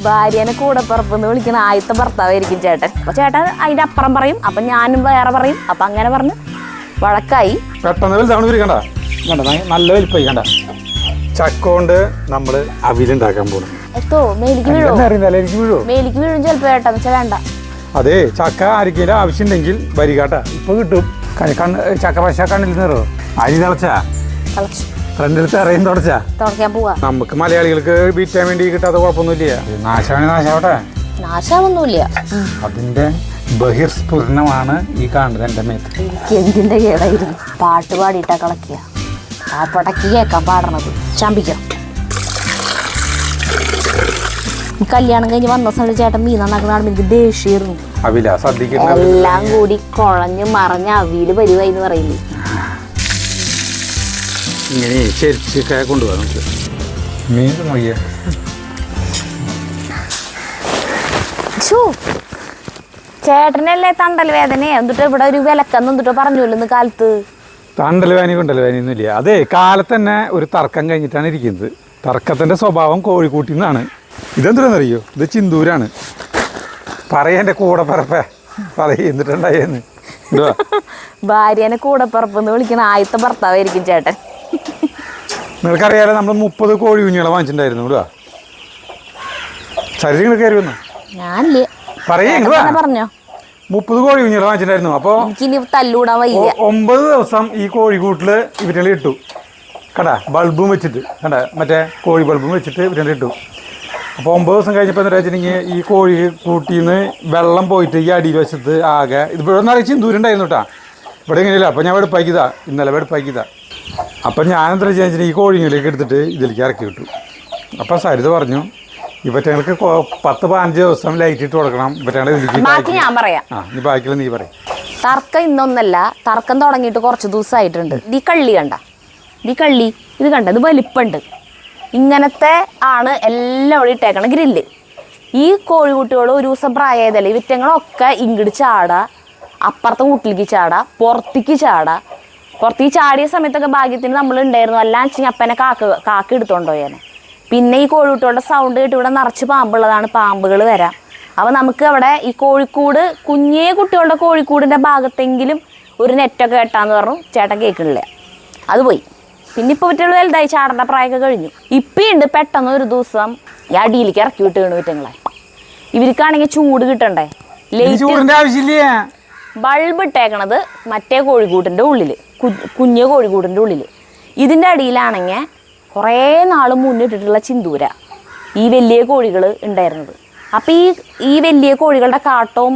ഭാര്യനെ കൂടെ പിറപ്പെന്ന് വിളിക്കുന്ന ആദ്യത്തെ ഭർത്താവായിരിക്കും ചേട്ടൻ. അപ്പൊ ചേട്ടൻ അതിന്റെ അപ്പുറം പറയും, അപ്പൊ ഞാനും വേറെ പറയും. അപ്പൊ അങ്ങനെ പറഞ്ഞ് വഴക്കായി. പെട്ടെന്ന് വലുതാണ് കണ്ട നല്ല വലിപ്പായി കണ്ട. ചക്ക കൊണ്ട് നമ്മള് അവിലുണ്ടാക്കാൻ പോകണം. എത്തോ മേലിക്ക് വീഴോ? മേലിക്ക് വീഴും ചിലപ്പോ ചേട്ടാ, വെച്ചാൽ വേണ്ട. അതെ, ചക്ക ആർക്കെങ്കിലും ആവശ്യമുണ്ടെങ്കിൽ വരികാട്ടാ, ഇപ്പൊ കിട്ടും. ചക്ക പശ കണ്ണിൽ നിറോ അരി തിളച്ചാ ഫ്രണ്ടിലത്തെ അറിയും തുടക്കാൻ പോവാ. നമുക്ക് മലയാളികൾക്ക് വിറ്റാമിൻ ഡി കിട്ടാത്ത കുഴപ്പമൊന്നുമില്ല. നാശാവട്ടെ, നാശാവൊന്നുമില്ല. അതിന്റെ ബഹിർസ്ഫുരണമാണ് ഈ കാണുന്നത് എന്റെ മേത്ത്. എനിക്ക് എന്തിന്റെ കേടായിരുന്നു. പാട്ട് പാടിയിട്ടാ കളക്കിയ ആ പടക്കി കേൾക്കാൻ പാടണത്. ചമ്പിക്കാം. കല്യാണം കഴിഞ്ഞ് വന്ന സമയത്ത് ചേട്ടൻ മീൻ നന്നാക്കുന്ന എനിക്ക് ദേഷ്യായിരുന്നു. എല്ലാം കൂടി കുഴഞ്ഞ് മറഞ്ഞ അവിയില് പരിവായി എന്ന് പറയില്ലേ. ഇങ്ങനെ ശരിച്ചൊക്കെ കൊണ്ടുപോകാം നമുക്ക്. മീൻ നോക്കിയ ചേട്ടനല്ലേ തണ്ടൽ വേദന എന്നിട്ട് ഇവിടെ ഒരു വിലക്കെന്ന് എന്നിട്ടോ പറഞ്ഞല്ലോ ഇന്ന് കാലത്ത്. തണ്ടൽ വേദന കൊണ്ടൽ വേദനയൊന്നും ഇല്ല. അതെ, കാലത്ത് തന്നെ ഒരു തർക്കം കഴിഞ്ഞിട്ടാണ് ഇരിക്കുന്നത്. തർക്കത്തിന്റെ സ്വഭാവം കോഴിക്കൂട്ടിൽ നിന്നാണ്. ഇതെന്തിനാണെന്നറിയോ? ഇത് ചിന്തൂരാണ്. പറയെന്റെ കൂടെ പിറപ്പേ എന്നിട്ടുണ്ടായെന്ന്. ഭാര്യനെ കൂടെ പിറപ്പെന്ന് വിളിക്കുന്ന ആദ്യത്തെ ഭർത്താവായിരിക്കും ചേട്ടൻ. നിങ്ങൾക്കറിയാലോ, നമ്മൾ 30 കോഴി കുഞ്ഞുങ്ങളെ വാങ്ങിച്ചിട്ടുണ്ടായിരുന്നു. ഇവിടെ ശരീരങ്ങൾ കയറി വന്നു. ഞാനില്ലേ പറഞ്ഞോ 30 കോഴി കുഞ്ഞുങ്ങളെ വാങ്ങിച്ചിട്ടുണ്ടായിരുന്നു. അപ്പൊ തല്ലൂടാൻ വയ്യ. 9 ദിവസം ഈ കോഴിക്കൂട്ടില് ഇവരെ ഇട്ടു. കണ്ടാ, ബൾബും വെച്ചിട്ട് കണ്ടാ, മറ്റേ കോഴി ബൾബും വെച്ചിട്ട് ഇവരെ ഇട്ടു. അപ്പോൾ 9 ദിവസം കഴിഞ്ഞപ്പോൾ എന്താ വെച്ചിട്ടുണ്ടെങ്കിൽ ഈ കോഴി കൂട്ടിൽ നിന്ന് വെള്ളം പോയിട്ട് ഈ അടിയിൽ വെച്ചത് ആകെ ഇതിവിടെ നിറയെ ചിന്തൂരുണ്ടായിരുന്നു കേട്ടോ. ഇവിടെ ഇങ്ങനെയില്ല. അപ്പോൾ ഞാൻ വെടുപ്പാക്കിയതാ, ഇന്നലെ വെടുപ്പാക്കിയതാ. അപ്പം ഞാൻ എന്താ വെച്ചാൽ ഈ കോഴിങ്ങളിലേക്ക് എടുത്തിട്ട് ഇതിലേക്ക് ഇറക്കി വിട്ടു. അപ്പോൾ സരിത പറഞ്ഞു, ഇവറ്റങ്ങൾക്ക് 10-15 ദിവസം ലൈറ്റ് ഇട്ട് കൊടുക്കണം. ഇവറ്റങ്ങളെ ഞാൻ പറയാം. നീ ബാക്കിയുള്ള നീ പറയും. തർക്കം ഇന്നൊന്നല്ല, തർക്കം തുടങ്ങിയിട്ട് കുറച്ച് ദിവസമായിട്ടുണ്ട്. ഈ കള്ളി കണ്ട, ഈ കള്ളി ഇത് കണ്ട, ഇത് വലിപ്പുണ്ട്. ഇങ്ങനത്തെ ആണ് എല്ലാം ഇവിടെ ഇട്ടേക്കണം ഗ്രില്ല്. ഈ കോഴിക്കുട്ടികൾ ഒരു ദിവസം പ്രായതല്ലേ, വിറ്റങ്ങളൊക്കെ ഇങ്ങോട്ട് ചാടാ, അപ്പുറത്തെ വീട്ടിലേക്ക് ചാടാ, പുറത്തേക്ക് ചാടാ. പുറത്തേക്ക് ചാടിയ സമയത്തൊക്കെ ഭാഗ്യത്തിന് നമ്മൾ ഉണ്ടായിരുന്നു. അല്ലാന്ന് വെച്ചാൽ അപ്പനെ കാക്ക എടുത്തോണ്ടോ ഞാനെ. പിന്നെ ഈ കോഴിക്കുട്ടികളുടെ സൗണ്ട് കേട്ട് ഇവിടെ നിറച്ച് പാമ്പുള്ളതാണ്, പാമ്പുകൾ വരാം. അപ്പോൾ നമുക്ക് അവിടെ ഈ കോഴിക്കൂട്, കുഞ്ഞേ കുട്ടികളുടെ കോഴിക്കൂടിൻ്റെ ഭാഗത്തെങ്കിലും ഒരു നെറ്റൊക്കെ കെട്ടാന്ന് പറഞ്ഞു. ചേട്ടൻ കേൾക്കണില്ല, അത് പോയി. പിന്നെ ഇപ്പോൾ കുട്ടികൾ വലുതായി, ചാടേണ്ട പ്രായമൊക്കെ കഴിഞ്ഞു. ഇപ്പുണ്ട് പെട്ടെന്ന് ഒരു ദിവസം ഈ അടിയിലേക്ക് ഇറക്കി വിട്ട് വീണ് വിറ്റങ്ങളെ. ഇവർക്കാണെങ്കിൽ ചൂട് കിട്ടണ്ടേ, ബൾബ് ഇട്ടേക്കണത് മറ്റേ കോഴിക്കൂട്ടിൻ്റെ ഉള്ളിൽ, കുഞ്ഞ് കോഴിക്കൂട്ടിൻ്റെ ഉള്ളിൽ. ഇതിൻ്റെ അടിയിലാണെങ്കിൽ കുറേ നാൾ മുന്നിട്ടിട്ടുള്ള ചിന്തൂര ഈ വലിയ കോഴികൾ ഉണ്ടായിരുന്നത്. അപ്പം ഈ വലിയ കോഴികളുടെ കാട്ടവും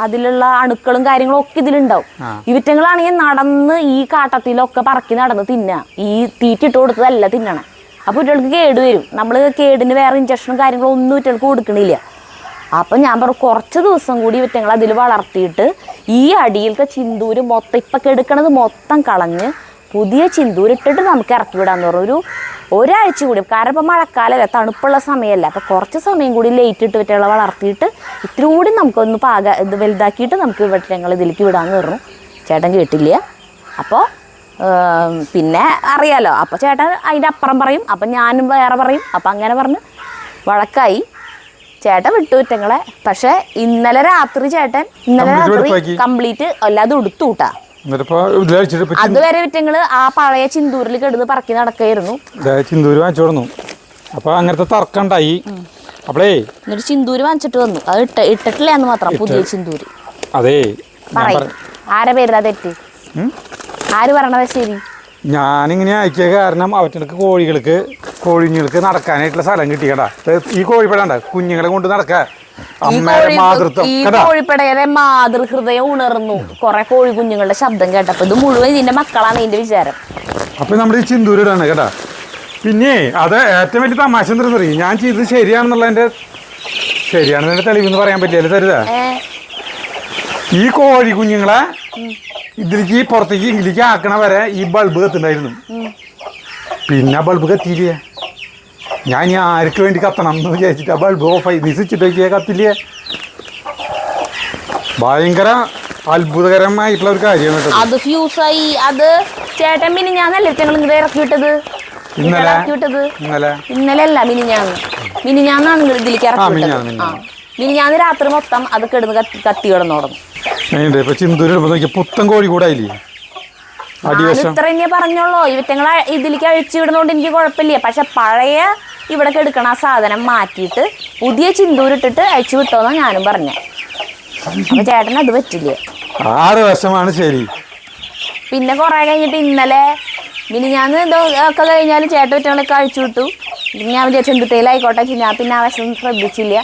അതിലുള്ള അണുക്കളും കാര്യങ്ങളും ഒക്കെ ഇതിലുണ്ടാവും. ഇവറ്റങ്ങളാണെങ്കിൽ നടന്ന് ഈ കാട്ടത്തിലൊക്കെ പറക്കി നടന്ന് തിന്നുക. ഈ തീറ്റിട്ട് കൊടുത്തതല്ല തിന്നണം. അപ്പോൾ കുട്ടികൾക്ക് കേട് വരും. നമ്മൾ കേടിന് വേറെ ഇഞ്ചക്ഷനും കാര്യങ്ങളും ഒന്നും കുട്ടികൾക്ക് കൊടുക്കണില്ല. അപ്പം ഞാൻ പറഞ്ഞു, കുറച്ച് ദിവസം കൂടി ഇവറ്റങ്ങൾ അതിൽ വളർത്തിയിട്ട് ഈ അടിയിലത്തെ ചിന്തൂര് മൊത്തം ഇപ്പം കെടുക്കണത് മൊത്തം കളഞ്ഞ് പുതിയ ചിന്തൂരിട്ടിട്ട് നമുക്ക് ഇറക്കി വിടാമെന്ന് പറഞ്ഞു. ഒരാഴ്ച കൂടി, കാരണം ഇപ്പം മഴക്കാലമല്ല, തണുപ്പുള്ള സമയമല്ല. അപ്പോൾ കുറച്ച് സമയം കൂടി ലേറ്റ് ഇട്ട് വിറ്റകളെ വളർത്തിയിട്ട് ഇത്തിരി കൂടി നമുക്കൊന്ന് ഇത് വലുതാക്കിയിട്ട് നമുക്ക് വിറ്റങ്ങൾ ഇതിലേക്ക് വിടാമെന്ന് പറഞ്ഞു. ചേട്ടൻ കേട്ടില്ല. അപ്പോൾ പിന്നെ അറിയാലോ, അപ്പോൾ ചേട്ടൻ അതിൻ്റെ അപ്പുറം പറയും, അപ്പം ഞാനും വേറെ പറയും. അപ്പം അങ്ങനെ പറഞ്ഞ് വഴക്കായി. ചേട്ടൻ വിട്ടു വിറ്റങ്ങളെ. പക്ഷേ ഇന്നലെ രാത്രി കംപ്ലീറ്റ് അല്ലാതെ ഉടുത്തു കൂട്ടാ. അതുവരെ വിറ്റങ്ങള് ആ പഴയ ചിന്തൂരിൽ കിടന്ന് പറക്കി നടക്കായിരുന്നു. ചിന്തൂര് വാങ്ങിച്ചു കൊടുന്നു. അപ്പൊ അങ്ങനത്തെ തർക്കം ഉണ്ടായി. അപ്പളേ എന്നിട്ട് ചിന്തൂര് വാങ്ങിച്ചിട്ട് വന്നു. അത് ഇട്ടിട്ടില്ല എന്ന് മാത്രം, പുതിയ ചിന്തൂര്. അതെ, ആരെ പേരാ തെറ്റ്? ആര് പറയണത് ശരി? ഞാനിങ്ങനെ അയക്കിയ കാരണം അവറ്റങ്ങൾക്ക് കോഴിങ്ങൾക്ക് നടക്കാനായിട്ടുള്ള സ്ഥലം കിട്ടിയടാ. ഈ കോഴിപ്പടണ്ട കുഞ്ഞുങ്ങളെ കൊണ്ട് നടക്കാൻ കോഴിപ്പടയുടെ മാതൃഹൃദയം ഉണർന്നു. കുറെ കോഴി കുഞ്ഞുങ്ങളുടെ ശബ്ദം കേട്ടപ്പോ ഇത് മുഴുവൻ ഇതിന്റെ മക്കളാണ് ഇതിന്റെ വിചാരം. അപ്പൊ നമ്മൾ ഈ ചിന്തൂരിടാണ് കേട്ടാ. പിന്നെ അത് ഏറ്റവും വലിയ തമാശ എന്താ, ഞാൻ ചെയ്തത് ശരിയാണെന്നുള്ളതിന്റെ തെളിവെന്ന് പറയാൻ പറ്റില്ല. തരുതാ, ഈ കോഴി കുഞ്ഞുങ്ങളെ ഇതിലേക്ക് പുറത്തേക്ക് ഇംഗ്ലീഷ് ആക്കണ വരെ ഈ ബൾബ് കത്തുണ്ടായിരുന്നു. പിന്നെ ബൾബ് കത്തിയില്ലേ. ഞാൻ ആർക്ക് വേണ്ടി കത്തണം എന്ന് വിചാരിച്ചിട്ട് ആ ബൾബ് ഓഫായി. നീ സ്വിച്ചിട്ട് നോക്കിയാൽ കത്തില്ലേ. ഭയങ്കര അത്ഭുതകരമായിട്ടുള്ള ഒരു കാര്യം കേട്ടോ. അത് ഫ്യൂസായി. അത് ചേട്ടൻ മിനിഞ്ഞാന്നല്ലേ ഞങ്ങൾ ഇങ്ങോട്ട് ഇറക്കി വിട്ടത്? ഇന്നലെ അല്ല മിനിഞ്ഞാന്ന്. മിനിഞ്ഞാന്നാണ് ഇതിലേക്ക് ഇറക്കി വിട്ടത്. മിനിഞ്ഞാന്ന്. മിനിഞ്ഞാന്ന് രാത്രി മൊത്തം അത് കിടന്ന് കത്തി കിടന്നു തുടങ്ങും. ഇപ്പൊ ചിന്തൂര് ഇടുമ്പോ നോക്കിയ പുത്തൻ കോഴി കൂടായില്ലേ അടിവശം. ഇത്ര തന്നെ പറഞ്ഞോളൂ. ഇവറ്റങ്ങളെ ഇതിലേക്ക് അഴിച്ചു വിടുന്നോണ്ട് എനിക്ക് കുഴപ്പമില്ല. പക്ഷെ പഴയ ഇവിടെ എടുക്കണ ആ സാധനം മാറ്റിയിട്ട് പുതിയ ചിന്തൂരിട്ടിട്ട് അഴിച്ചു വിട്ടോന്നാ ഞാനും പറഞ്ഞ. അപ്പൊ ചേട്ടൻ അത് പറ്റില്ല. 6 വർഷമാണ് ശരി. പിന്നെ കുറെ കഴിഞ്ഞിട്ട് ഇന്നലെ മിനിഞ്ഞാന്ന് എന്തോ ഒക്കെ കഴിഞ്ഞാലും ചേട്ടൻ ഇവറ്റങ്ങളൊക്കെ അഴിച്ചു വിട്ടു. ഞാൻ വിചാരിച്ചു എന്തിട്ടേലായിക്കോട്ടെ, ഞാൻ പിന്നെ ആ വശം ശ്രദ്ധിച്ചില്ല.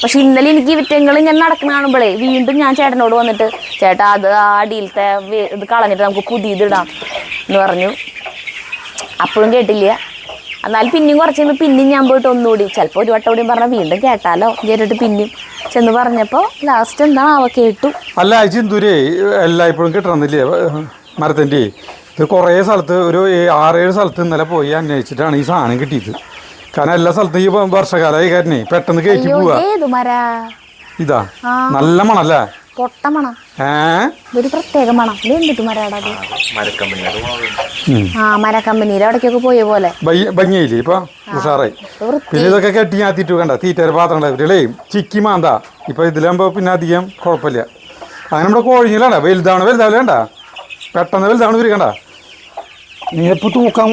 പക്ഷെ ഇന്നലെ എനിക്ക് ഇവറ്റങ്ങൾ ഇങ്ങനെ നടക്കുന്ന കാണുമ്പോഴേ വീണ്ടും ഞാൻ ചേട്ടനോട് വന്നിട്ട് ചേട്ടാ അത് ആ അടിയിലത്തെ ഇത് കളഞ്ഞിട്ട് നമുക്ക് പുതിയതിടാം എന്ന് പറഞ്ഞു. അപ്പോഴും കേട്ടില്ല. എന്നാലും പിന്നെയും കുറച്ച് കഴിയുമ്പോൾ പിന്നെയും ഞാൻ പോയിട്ട് ഒന്നുകൂടി ചിലപ്പോൾ ഒരു വട്ടം കൂടിയും പറഞ്ഞാൽ വീണ്ടും കേട്ടാലോ കേട്ടിട്ട് പിന്നെയും ചെന്ന് പറഞ്ഞപ്പോൾ ലാസ്റ്റ് എന്താ അവ കേട്ടു. അല്ല ചിന്തൂരേ എല്ലായ്പ്പോഴും കിട്ടണമെന്നില്ലേ മരത്തിൻ്റെ? ഇത് കുറേ സ്ഥലത്ത് ഒരു 6-7 സ്ഥലത്ത് ഇന്നലെ പോയി അന്വേഷിച്ചിട്ടാണ് ഈ സാധനം കിട്ടിയത്. കാരണം എല്ലാ സ്ഥലത്തും ഈ വർഷകാലമായി കാരണേ പെട്ടെന്ന് കയറ്റി പോവാ. ഇതാ നല്ല മണല്ലേ? പൊട്ട മണം. ഒരു പ്രത്യേക മണം. എന്തിട്ട് മരാടത്? മരക്കമ്പനിയുടെ അവിടേക്കൊക്കെ പോയ പോലെ ഭംഗിയായില്ലേ ഇപ്പൊ? ഉഷാറായി. പിന്നെ ഇതൊക്കെ കെട്ടി ഞാത്തിട്ടു കണ്ട തീറ്റയുടെ പാത്രങ്ങളെ ചിക്കി മാന്ത. ഇപ്പൊ ഇതിലാകുമ്പോ പിന്നെ അധികം കുഴപ്പമില്ല. അങ്ങനെ നമ്മുടെ കോഴിഞ്ഞിലാണ്ട വലുതാവണ വേണ്ട, പെട്ടെന്ന് വലുതാണ് വരും കണ്ട. നീ ഇപ്പൊ തൂക്കം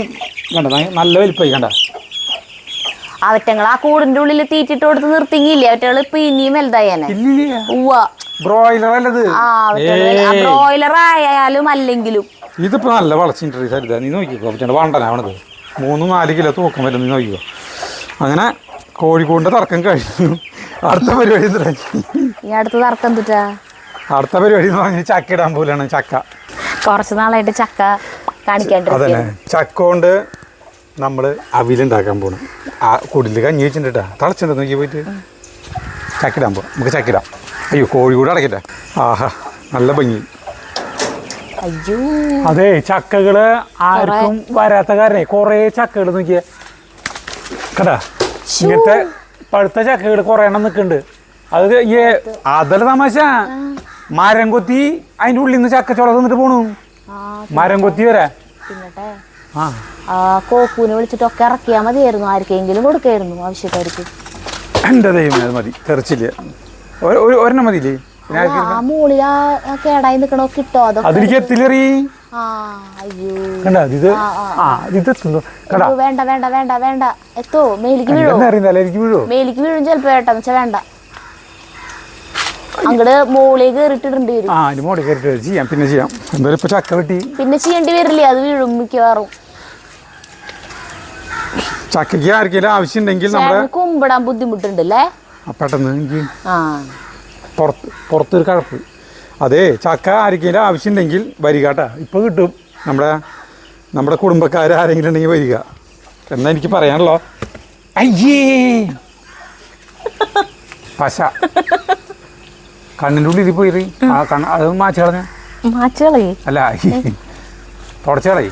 കണ്ട നല്ല വലിപ്പായി കണ്ട. അവറ്റങ്ങൾ ആ കൂടിന്റെ ഉള്ളിൽ തീറ്റിട്ട് കൊടുത്ത് നിർത്തിങ്ങില്ലേ അവറ്റകൾ ഇപ്പൊ ഇനിയും വലുതായേനെ. ബ്രോയിലർ അല്ലത്. ബ്രോയിലർ ആയാലും അല്ലെങ്കിലും ഇതിപ്പോ നല്ല വളച്ചിട്ടുണ്ട് സരിത. നീ നോക്കിക്കോ വണ്ടനാവണത് 3-4 കിലോ തൂക്കം വരും. നീ നോക്കിക്കോ. അങ്ങനെ കോഴിക്കോടിന്റെ തർക്കം കഴിഞ്ഞു. അടുത്ത പരിപാടി അടുത്ത തർക്കം തുറ്റാ. അടുത്ത പരിപാടി എന്ന് പറഞ്ഞാൽ ചക്ക ഇടാൻ പോലാണ്. ചക്ക കുറച്ച് നാളായിട്ട് ചക്ക അതന്നെ. ചക്ക കൊണ്ട് നമ്മൾ അവിലുണ്ടാക്കാൻ പോകണം. ആ കുടില് കഞ്ഞി വെച്ചിട്ടാ തളച്ചിട്ടുണ്ടോ നോക്കി പോയിട്ട് ചക്കിടാൻ പോവാം. നമുക്ക് ചക്കിടാം. അയ്യോ കോഴി കൂടെ അടക്കട്ടെ. ആഹാ നല്ല ഭംഗി. അതെ ചക്കകള് ആർക്കും വരാത്ത കാരണേ കുറേ ചക്കകൾ നോക്കിയേ കടാ. ഇങ്ങനത്തെ പഴുത്ത ചക്കകൾ കുറേ എണ്ണം നിൽക്കുന്നുണ്ട്. അത് അതല്ല തമാശ. മരം കൊത്തി അതിൻ്റെ ഉള്ളിൽ നിന്ന് ചക്കച്ചോള തന്നിട്ട് പോണു. മരം കൊത്തി വരാ. കോക്കൂനെ വിളിച്ചിട്ടൊക്കെ ഇറക്കിയാ മതിയായിരുന്നു. ആർക്കെങ്കിലും കൊടുക്കായിരുന്നു ആവശ്യക്കാർക്ക്. എന്റെ ദൈവം അത് മതി. തെറിച്ചില്ല. ഒരെണ്ണം മതിയില്ലേ? മൂളിൽ കേടായി നിക്കണോ കിട്ടോ? അതിലേക്ക് എത്തില്ലെറി. വേണ്ട വേണ്ട വേണ്ട വേണ്ട എത്തോ മേലിക്ക് വീഴും. മേലിക്ക് വീഴും ചിലപ്പോ ഏട്ടാ വെച്ചാ വേണ്ട. അങ്ങട് മോളിൽ കയറിട്ടിടേണ്ടി വരും. ചെയ്യാം പിന്നെ ചെയ്യാം. എന്തായാലും ഇപ്പൊ ചക്ക വെട്ടി പിന്നെ ചെയ്യേണ്ടി വരില്ലേ? അത് വീഴും മിക്കവാറും. ചക്കയ്ക്ക് ആർക്കെങ്കിലും ആവശ്യം ഉണ്ടെങ്കിൽ നമ്മുടെ കുമ്പിടാൻ ബുദ്ധിമുട്ടുണ്ടല്ലേ പെട്ടെന്ന്. എനിക്ക് പുറത്തൊരു കഴപ്പ്. അതെ ചക്ക ആർക്കെങ്കിലും ആവശ്യം ഉണ്ടെങ്കിൽ വരികട്ടാ. ഇപ്പൊ കിട്ടും. നമ്മുടെ കുടുംബക്കാർ ആരെങ്കിലും ഉണ്ടെങ്കിൽ വരിക എന്നാ എനിക്ക് പറയാനുള്ളോ. അയ്യേ പശ കണ്ണിൻ്റെ ഉള്ളിൽ പോയി അത് മാച്ച് കളഞ്ഞ അല്ല തുടച്ച് കളയി.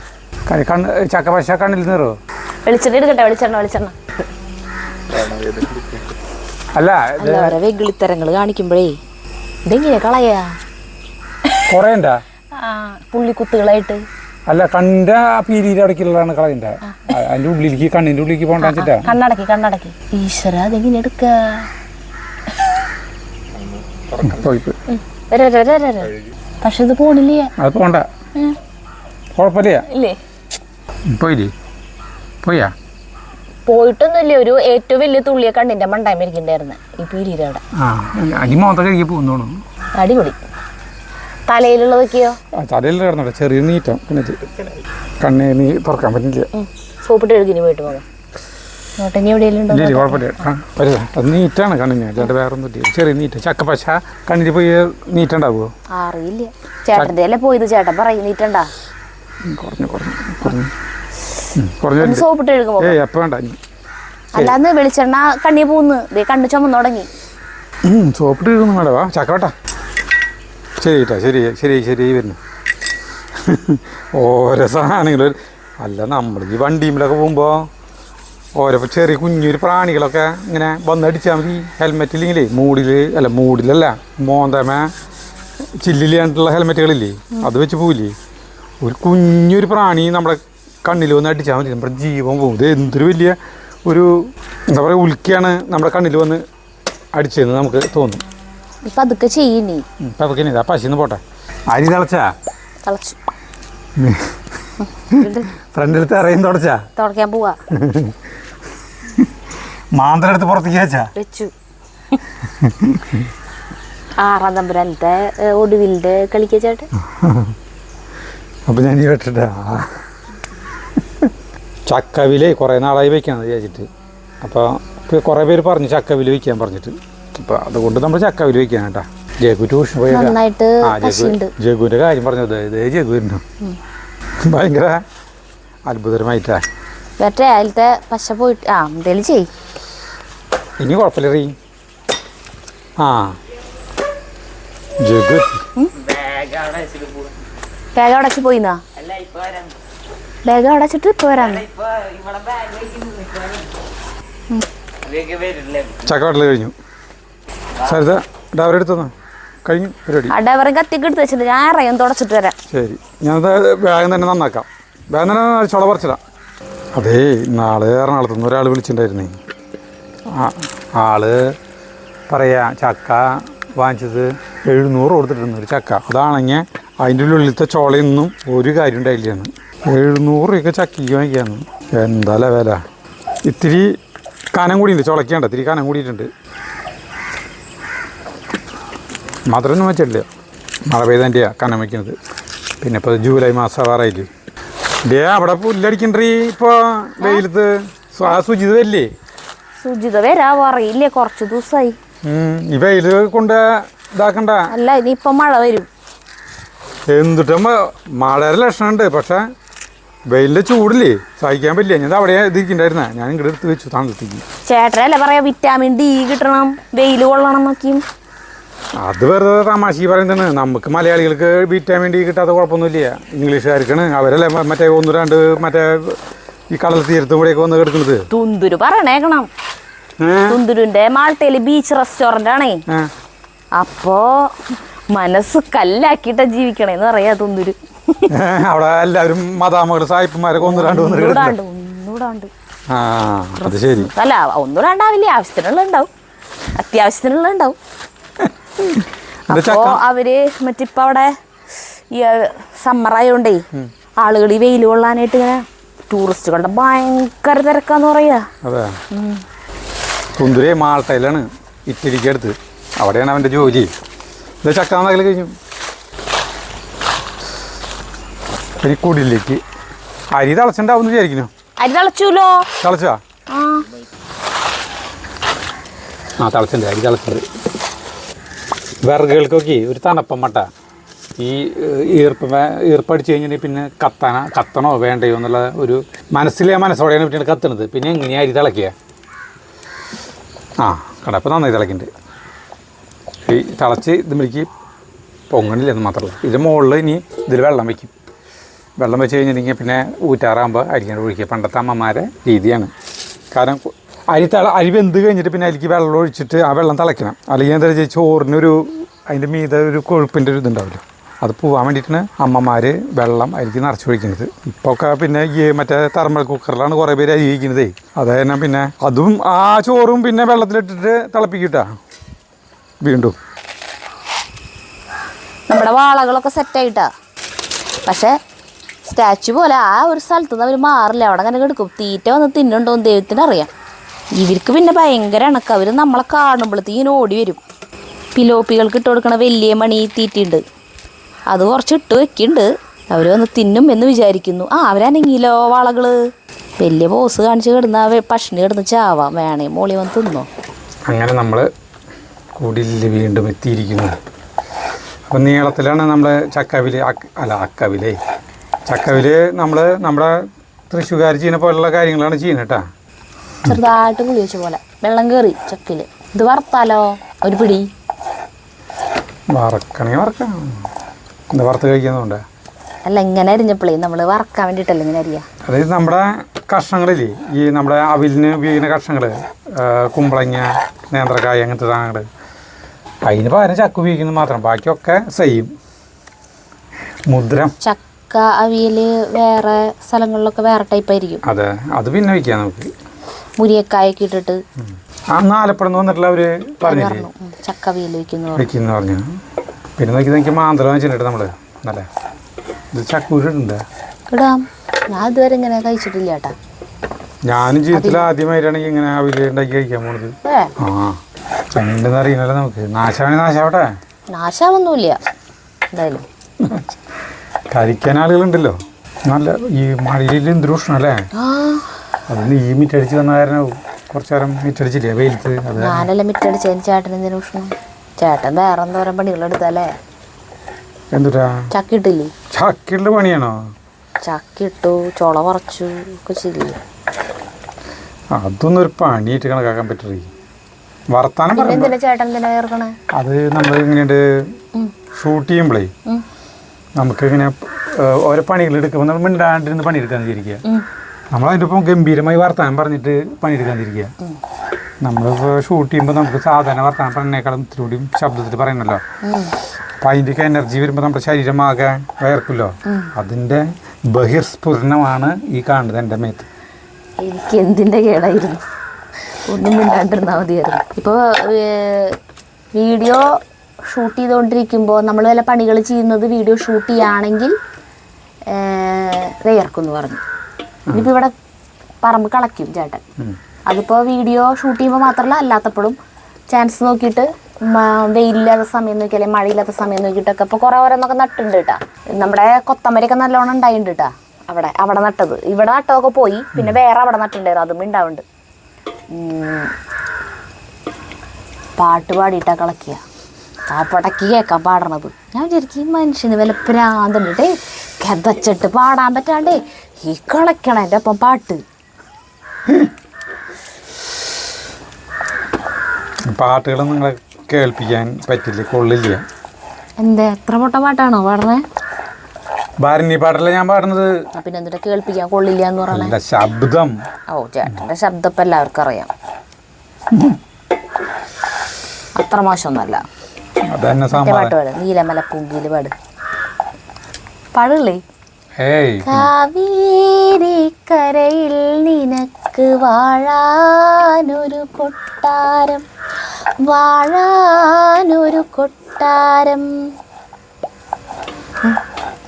കണ്ണ് ചക്ക പശ കണ്ണിൽ നിറോ? വെളിച്ചെണ്ണ എടുക്കട്ടെ. വെളിച്ചെണ്ണ അല്ല വെഗിളിത്തരങ്ങൾ കാണിക്കുമ്പോഴേ ഇതെങ്ങനെ കളയാ? കൊറേ ഉണ്ടാ പുള്ളിക്കുത്തുകളായിട്ട്. അല്ല കണ്ണിന്റെ പീരീഡ് അടക്കിലുള്ളതാണ് കളയണ്ട. അതിന്റെ ഉള്ളിലേക്ക് കണ്ണിന്റെ ഉള്ളിലേക്ക് പോകണ്ട. കണ്ണടക്കി ഈശ്വര അതെങ്ങനെ എടുക്ക? പക്ഷെ ഇത് പോണില്ലേ? അത് പോണ്ട കുഴപ്പമില്ല. പോയിട്ടൊന്നുമില്ല. ഒരു ഏറ്റവും വലിയ തുള്ളിയ കണ്ണിന്റെ മണ്ടായ്മ ഇരിക്കണ്ടായിരുന്നു ഈ പീരീഡവിടെ. അടിപൊളി. തലയിലുള്ളതൊക്കെയോ? തലയിൽ കിടന്നോട്ടെ. ചെറിയ നീറ്റം പിന്നെ കണ്ണേ നീ തുറക്കാൻ പറ്റില്ല. സോപ്പിട്ട് എഴുതിന് പോയിട്ട് പോകാം. കുഴപ്പമില്ല. അത് നീറ്റാണ് കണ്ണിന്. അല്ലാണ്ട് വേറെ ഒന്നും ചെറിയ നീറ്റം. ചക്കപ്പശ കണ്ണിന് പോയി നീറ്റുണ്ടാവുമോ? അറിയില്ല. ചേട്ടൻ്റെ അല്ലേ പോയത്. ചേട്ടൻ പറയും നീറ്റണ്ടാ. സോപ്പിട്ട് എഴുതുമ്പോ എപ്പോ വേണ്ട. അല്ലാന്ന് വെളിച്ചെണ്ണ കണ്ണി പോകുന്നു. കണ്ണ് ചുമന്ന് തുടങ്ങി. സോപ്പിട്ട് എഴുതുന്നു വേണ്ടവാ ചക്കവട്ടാ. ശരി വരുന്നു. ഓരോ സാധനങ്ങൾ അല്ല നമ്മൾ ഈ വണ്ടിയിലൊക്കെ പോകുമ്പോൾ ഓരോ ചെറിയ കുഞ്ഞൊരു പ്രാണികളൊക്കെ ഇങ്ങനെ വന്നടിച്ചാൽ മതി. ഹെൽമെറ്റ് ഇല്ലെങ്കിലേ മൂടിലല്ല മോന്തമ ചില്ലില്ലാണ്ടുള്ള ഹെൽമെറ്റുകളില്ലേ അത് വെച്ച് പോവില്ലേ. ഒരു കുഞ്ഞൊരു പ്രാണി നമ്മുടെ കണ്ണിൽ വന്ന് അടിച്ചാൽ മതി. നമ്മുടെ ജീവൻ പോകും. ഇത് എന്തൊരു വലിയ ഒരു എന്താ പറയുക ഉൽക്കയാണ് നമ്മുടെ കണ്ണിൽ വന്ന് അടിച്ചതെന്ന് നമുക്ക് തോന്നും. ഇപ്പം അതൊക്കെ ചെയ്യുന്നേ. ഇപ്പം അതൊക്കെ ഇതാ പശിന്ന് പോട്ടെ. അരി തിളച്ചാ തിളച്ചു. ഫ്രണ്ടിലത്തെ അറിയും തുടച്ചാ തുടയ്ക്കാൻ പോവാ. മാന്തലെടുത്ത് പുറത്തേക്ക് വെച്ചു. 6-ാം തമ്പുരാനത്തെ ഒടുവിലിന്റെ കളിക്ക ചേട്ടൻ. അപ്പം ഞാൻ കേട്ടിട്ടാ ചക്കവില് കുറേ നാളായി വയ്ക്കാന്ന് വിചാരിച്ചിട്ട്. അപ്പോൾ കുറേ പേര് പറഞ്ഞു ചക്കവില് വയ്ക്കാൻ പറഞ്ഞിട്ട്. അപ്പോൾ അതുകൊണ്ട് നമ്മൾ ചക്കവില് വയ്ക്കാൻ കേട്ടാ. ജഗു ട്യൂഷൻ പോയി ജഗുവിൻ്റെ കാര്യം പറഞ്ഞത് ഇതേ ജഗുവിനു ഭയങ്കര അത്ഭുതകരമായിട്ടാ. മറ്റേ അതിലത്തെ പശ പോയിട്ട് എന്തേലും ചെയ്. ഇനി കുഴപ്പമില്ല റീ. ആ ജഗു ബാഗ് അടച്ച് പോയിന്നാ. ബാഗ് അടച്ചിട്ട് ഇപ്പോൾ വരാന്ന്. ചക്കവട്ടൽ കഴിഞ്ഞു. സരിത ഡവർ എടുത്തോ കഴിഞ്ഞു പരിപാടി. ഡവറും കത്തിക്ക് എടുത്ത് വെച്ചിട്ട് ഞാൻ ഇറയും തുടച്ചിട്ട് വരാം. ശരി ഞാനത് വേഗം തന്നെ നന്നാക്കാം. വേഗം തന്നെ ചുള പറിച്ചിടാം. അതേ നാളെ എറണാകുളത്തുനിന്ന് ഒരാൾ വിളിച്ചിട്ടുണ്ടായിരുന്നേ. ആള് പറയാ ചക്ക വാങ്ങിച്ചത് 700 കൊടുത്തിട്ടുണ്ട് ഒരു ചക്ക. അതാണെങ്കിൽ അതിൻ്റെ ഉള്ളിലത്തെ ചോളയൊന്നും ഒരു കാര്യം ഉണ്ടായില്ലാന്ന്. 700 രൂപയൊക്കെ ചക്കയ്ക്ക് വാങ്ങിക്കാന്ന്. എന്താ വില. ഇത്തിരി കനം കൂടിയുണ്ട് ചുളയ്ക്കേണ്ട. ഇത്തിരി കനം കൂടിയിട്ടുണ്ട്. മധുരമൊന്നും വെച്ചിട്ടില്ല. മഴ പെയ്തതിൻ്റെയാണ് കനം വയ്ക്കുന്നത്. പിന്നെ ഇപ്പോൾ ജൂലൈ മാസം ആവാറായില്ലേ. ഡേ അവിടെ പുല്ലടിക്കണ്ടീ ഇപ്പോൾ വെയിലത്ത്. സുജിത വരില്ലേ? സുജിത വരാവോ അറിയില്ലേ, കുറച്ച് ദിവസമായി. ഈ വെയിൽ കൊണ്ട് ഇതാക്കണ്ട. അല്ല ഇനിയിപ്പം മഴ വരും. എന്തിട്ടും മഴയുടെ ലക്ഷണമുണ്ട്. പക്ഷേ വെയിലിൻ്റെ ചൂടില്ലേ സഹിക്കാൻ പറ്റില്ല. ഞാൻ അവിടെ ഇതിരിക്കണ്ടായിരുന്ന ഞാൻ ഇങ്ങോട്ട് എടുത്ത് വെച്ചു താമസത്തേക്ക്. ചേട്ടനല്ലേ പറയാ വിറ്റാമിൻ ഡി കിട്ടണം, വെയിൽ കൊള്ളണം നോക്കിയും. അത് വെറുതെ തമാശ പറയുന്നതാണ്. നമുക്ക് മലയാളികൾക്ക് വിറ്റാമിൻ ഡി കിട്ടാത്ത കുഴപ്പമൊന്നുമില്ല. ഇംഗ്ലീഷുകാർക്കാണ് അവരല്ലേ മറ്റേ 1-2 മറ്റേ ഈ കടൽ തീരത്തും കൂടെയൊക്കെ വന്ന് കിടക്കുന്നത്. തുന്തുരു പറയണേക്കണം. തുന്തുരുന്റെ മാൾട്ടയില് ബീച്ച് റെസ്റ്റോറന്റ് ആണേ. അപ്പോ മനസ്സ് കല്ലാക്കിയിട്ടാ ജീവിക്കണേന്ന് പറയാ തുന്തുരു. അവിടെ എല്ലാവരും മദാമകള് സായിപ്പന്മാരൊക്കെ 1-2 ഒന്നൂടാണ്ട്. അത് ശരി. അല്ല 1-2 ആവശ്യത്തിനുള്ള ഉണ്ടാവും, അത്യാവശ്യത്തിനുള്ള ഉണ്ടാവും. അപ്പോ അവര് മറ്റിപ്പോ അവിടെ ഈ സമ്മറായോണ്ടേ ആളുകൾ ഈ വെയിൽ കൊള്ളാനായിട്ട് ഇങ്ങനെ ടൂറിസ്റ്റുകളുടെ ഭയങ്കര തിരക്കാന്ന് പറയാ. അതെ. തുന്തുരേ മാൾട്ടയിലാണ്, ഇറ്റലിക്ക് അടുത്ത്. അവിടെയാണ് അവൻ്റെ ജോലി. ഇത് ചക്കാന്നകൽ കഴിഞ്ഞു. ഇനി കൂടിലേക്ക് അരി തിളച്ചിണ്ടാവും വിചാരിക്കുന്നു. അരി തിളച്ചൂലോ? തിളച്ചാ? തിളച്ചിട്ടുണ്ട്. അരി തിളച്ചിട്ടുണ്ട്. വിറകുകൾക്കൊക്കെ ഒരു തണുപ്പം മട്ട. ഈ ഈർപ്പടിച്ച് കഴിഞ്ഞാൽ പിന്നെ കത്തണോ വേണ്ടയോ എന്നുള്ള ഒരു മനസ്സോടെയാണ് പിന്നെ കത്തണത്. പിന്നെ എങ്ങനെയാണ് അരി തിളക്കുക? കടപ്പം നന്നായി തിളക്കുന്നുണ്ട്. ഈ തിളച്ച് ഇതുമ്പോഴേക്ക് പൊങ്ങണില്ല എന്ന് മാത്രമല്ല. ഇതിൻ്റെ മുകളിൽ ഇനി ഇതിൽ വെള്ളം വയ്ക്കും. വെള്ളം വെച്ച് കഴിഞ്ഞിട്ടുണ്ടെങ്കിൽ പിന്നെ ഊറ്റാറാകുമ്പോൾ അരിക്കാണ്ട് ഒഴിക്കുക. പണ്ടത്തെ അമ്മമാരെ രീതിയാണ്. കാരണം അരി വെന്ത് കഴിഞ്ഞിട്ട് പിന്നെ അതിലേക്ക് വെള്ളം ഒഴിച്ചിട്ട് ആ വെള്ളം തിളയ്ക്കണം. അല്ലെങ്കിൽ എന്താ വെച്ചാൽ ചോറിനൊരു അതിൻ്റെ മീതെ ഒരു കൊഴുപ്പിൻ്റെ ഒരു ഇതുണ്ടാവില്ല. അത് പോകാൻ വേണ്ടിയിട്ടാണ് അമ്മമാർ വെള്ളം അരിക്ക് നിറച്ചൊഴിക്കുന്നത്. ഇപ്പോൾ ഒക്കെ പിന്നെ ഈ മറ്റേ തെർമൽ കുക്കറിലാണ് കുറേ പേര് അരി കഴിക്കുന്നത്. അത് തന്നെ പിന്നെ അതും ആ ചോറും പിന്നെ വെള്ളത്തിലിട്ടിട്ട് തിളപ്പിക്കിട്ടാ വീണ്ടും. നമ്മുടെ വാളകളൊക്കെ സെറ്റായിട്ടാ. പക്ഷേ സ്റ്റാച്ചു പോലെ ആ ഒരു സ്ഥലത്ത് നിന്ന് അവർ മാറില്ല. അവിടെ അങ്ങനെ കിടക്കും. തീറ്റ വന്ന് തിന്നുണ്ടോ എന്ന് ദൈവത്തിനറിയാം. ഇവർക്ക് പിന്നെ ഭയങ്കര ഇണക്കം. അവർ നമ്മളെ കാണുമ്പോഴത്തേക്കിങ്ങനെ ഓടി വരും. പിലോപ്പികൾക്ക് ഇട്ട് കൊടുക്കണ വലിയ മണി തീറ്റയുണ്ട്, അത് കുറച്ച് ഇട്ട് വെക്കുന്നുണ്ട്. അവർ വന്ന് തിന്നും എന്ന് വിചാരിക്കുന്നു. അവരനങ്ങിയില്ലോ വാളകള്. വലിയ ബോസ് കാണിച്ച് കിടന്ന പട്ടിണി കിടന്ന് ചാവാം. വേണേ മോളി വന്ന് തിന്നോ. അങ്ങനെ നമ്മൾ കുടിലിൽ വീണ്ടും എത്തിയിരിക്കുന്നു. അപ്പം നീളത്തിലാണ് നമ്മൾ അക്കവിലേ ചക്കവില് നമ്മൾ നമ്മുടെ തൃശ്ശൂർക്കാർ ചെയ്യുന്ന പോലുള്ള കാര്യങ്ങളാണ് ചെയ്യുന്നത് കേട്ടോ. ചെറുതായിട്ട് പുളി വെച്ച പോലെ വെള്ളം കയറി ചക്കില്. ഇത് വറുത്താലോ ഒരു പിടി? വറക്കാം. എന്താ വറുത്ത് കഴിക്കുന്നതുകൊണ്ട്? അല്ല ഇങ്ങനെ അരിഞ്ഞപ്പോഴേ നമ്മൾ വറക്കാൻ വേണ്ടിയിട്ടല്ല ഇങ്ങനെ അരിയാ. അതായത് നമ്മുടെ കഷ്ണങ്ങളില്ലേ, ഈ നമ്മുടെ അവിലിന് ഉപയോഗിക്കുന്ന കഷ്ണങ്ങൾ, കുമ്പളങ്ങ, നേന്ത്രക്കായ, അങ്ങനത്തെ സാധനങ്ങൾ, അതിന് പകരം ചക്ക ഉപയോഗിക്കുന്നത് മാത്രം. ബാക്കിയൊക്കെ സെയിം. മുദ്രം ചക്ക അവിയൽ വേറെ സ്ഥലങ്ങളിലൊക്കെ വേറെ ടൈപ്പ് ആയിരിക്കും. അതെ, അത് പിന്നെ വയ്ക്കാം നമുക്ക്. മുരിയക്കായൊക്കെ ഇട്ടിട്ട് അന്ന് ആലപ്പുഴ വന്നിട്ടുള്ള അവര് പറഞ്ഞില്ലേ പറഞ്ഞു ചക്ക വീല് വെക്കുന്നു വെക്കുന്ന പറഞ്ഞു. പിന്നെ നോക്കി മാന്തളം വെച്ചിട്ട് നമ്മള് നല്ല ഇത് ചക്കൂരുണ്ട് ഇടാം. ഞാൻ ഇതുവരെ ഇങ്ങനെ കഴിച്ചിട്ടില്ല ചേട്ടാ. ഞാനും ജീവിതത്തിൽ ആദ്യമായിട്ടാണ് ഇങ്ങനെ അവില് ഉണ്ടാക്കി കഴിക്കാൻ പോണത്. ഉണ്ടെന്ന് അറിയണല്ലോ നമുക്ക്. നാശാവട്ടെ. നാശാവൊന്നുമില്ല എന്തായാലും. കഴിക്കാൻ ആളുകളുണ്ടല്ലോ. നല്ല ഈ മഴയിൽ എന്തൊരു ഉഷ്ണം അല്ലേ. അതിന് ഈ മിറ്റടിച്ച് വന്ന കാരണം കുറച്ചു നേരം മിറ്റടിച്ചില്ലേ വെയിലത്ത്. ഞാനല്ല മിറ്റടിച്ചതിന് ചേട്ടൻ എന്തിനു ഉഷ്ണം? ചേട്ടൻ വേറെ എന്തോരം പണികളെടുത്തല്ലേ. എന്തുട്ടാ ചക്കിട്ടില്ലേ? ചക്കിയുടെ പണിയാണോ? ചക്കിട്ടു, ചുള പറിച്ചു ഒക്കെ ചെയ്യില്ലേ. അതൊന്നും ഒരു പണിയായിട്ട് കണക്കാക്കാൻ പറ്റില്ല. വർത്താനം ചേട്ടൻ എന്തിനാ ചേർക്കണേ? അത് നമ്മൾ ഇങ്ങനെയുണ്ട് ഷൂട്ട് ചെയ്യുമ്പോഴേ നമുക്ക് ഇങ്ങനെ ഓരോ പണികൾ എടുക്കുമ്പോൾ നമ്മൾ മിണ്ടാണ്ടിരുന്ന് പണിയെടുക്കാൻ വിചാരിക്കുക. നമ്മളതിൻ്റെ ഒപ്പം ഗംഭീരമായി വർത്താനം പറഞ്ഞിട്ട് പണിയെടുക്കാൻ തിരിക്കുക. നമ്മളിപ്പോൾ ഷൂട്ട് ചെയ്യുമ്പോൾ നമുക്ക് സാധാരണ വർത്താനം പറഞ്ഞേക്കാളും ഇത്തിരി കൂടി ശബ്ദത്തിൽ പറയണല്ലോ. അപ്പം അതിൻ്റെയൊക്കെ എനർജി വരുമ്പോൾ നമ്മുടെ ശരീരം ആകെ വയർക്കുമല്ലോ. അതിൻ്റെ ബഹിർസ്ഫുരണമാണ് ഈ കാണുന്നത് എൻ്റെ മേത്ത്. എനിക്ക് എന്തിൻ്റെ കേടായിരുന്നു, ഒന്നും മിണ്ടാണ്ടിരുന്നാൽ മതിയായിരുന്നു. ഇപ്പോൾ വീഡിയോ ഷൂട്ട് ചെയ്തുകൊണ്ടിരിക്കുമ്പോൾ നമ്മൾ വല്ല പണികൾ ചെയ്യുന്നത് വീഡിയോ ഷൂട്ട് ചെയ്യുകയാണെങ്കിൽ വിയർക്കുമെന്ന് പറഞ്ഞു. ഇനിയിപ്പോൾ ഇവിടെ പറമ്പ് കളയ്ക്കും ചേട്ടൻ. അതിപ്പോൾ വീഡിയോ ഷൂട്ട് ചെയ്യുമ്പോൾ മാത്രമല്ല അല്ലാത്തപ്പോഴും ചാൻസ് നോക്കിയിട്ട് വെയിലില്ലാത്ത സമയം നോക്കി അല്ലെങ്കിൽ മഴയില്ലാത്ത സമയം നോക്കിയിട്ടൊക്കെ ഇപ്പോൾ കുറേ ഓരോന്നൊക്കെ നട്ടുണ്ട് കേട്ടാ. നമ്മുടെ കൊത്തമരയൊക്കെ നല്ലോണം ഉണ്ടായിട്ടുണ്ട് കേട്ടാ. അവിടെ നട്ടത്, ഇവിടെ നട്ടതൊക്കെ പോയി. പിന്നെ വേറെ അവിടെ നട്ടുണ്ടായിരുന്നു, അതും ഉണ്ടാവുന്നുണ്ട്. പാട്ട് പാടിയിട്ടാ കളക്കുക. ആ പടക്കി കേൾക്കാൻ പാടണത്. ഞാൻ വിചാരിക്കും ഈ മനുഷ്യന് വല്ല പ്രാന്തണ്ടേ കഥച്ചിട്ട് പാടാൻ പറ്റാണ്ടേ ഈ കളക്കണം എൻ്റെ ഒപ്പം പാട്ട്. പാട്ടുകളൊന്നും നിങ്ങളെ കേൾപ്പിക്കാൻ പറ്റില്ല, കൊള്ളില്ല. എന്താ എത്ര പൊട്ട പാട്ടാണോ പാടണേ? ഭാരണി പാട്ടല്ല ഞാൻ പാടുന്നത്. പിന്നെ എന്തിനാ കേൾപ്പിക്കാൻ കൊള്ളില്ല എന്ന് പറയണേ? ശബ്ദം. ഓ ചേട്ടൻ്റെ ശബ്ദം ഇപ്പം എല്ലാവർക്കും അറിയാം. അത്ര മോശമൊന്നുമല്ല. പാട്ട് പാട്, നീലമലപ്പൂങ്കില് പാട്. പാടില്ലേ? കാവേരിക്കരയിൽ നിനക്ക് വാഴാനൊരു കൊട്ടാരം, വാഴാനൊരു കൊട്ടാരം.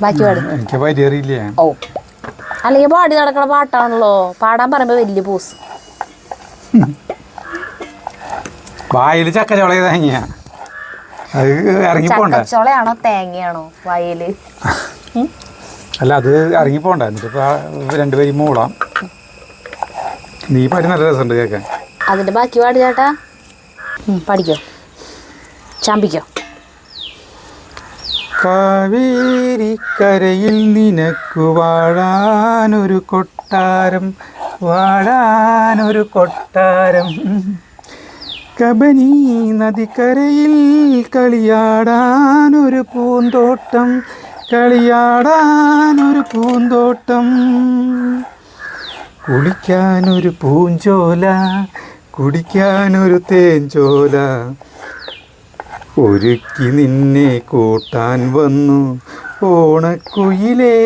ബാക്കി പാടും. എനിക്ക് പരിയറിയില്ല. ഓ അല്ലെങ്കിൽ പാടി നടക്കണ പാട്ടാണല്ലോ. പാടാൻ പറയുമ്പോ വലിയ പോസ്. വായില് ചക്കച്ചോള തേങ്ങ അത് ഇറങ്ങിപ്പോണ്ട. ചക്കച്ചോളയാണോ തേങ്ങയാണോ വായില്? അല്ല അത് ഇറങ്ങിപ്പോണ്ട. എന്നിട്ടിപ്പോ രണ്ടുപേരും മൂളാം. നീ പാടി നല്ല രസമുണ്ട് കേൾക്കാൻ. അതിന്റെ ബാക്കി പാടി ചേട്ടാ. പഠിക്കോ, ചാമ്പിക്കോ. കാവേരിക്കരയിൽ നിനക്കു വാഴാനൊരു കൊട്ടാരം, വാഴാനൊരു കൊട്ടാരം. കബനി നദിക്കരയിൽ കളിയാടാനൊരു പൂന്തോട്ടം, കളിയാടാനൊരു പൂന്തോട്ടം. കുളിക്കാനൊരു പൂഞ്ചോല, കുടിക്കാനൊരു തേഞ്ചോല. ഒരുക്കി നിന്നെ കൂട്ടാൻ വന്നു ഓണക്കുയിലേ,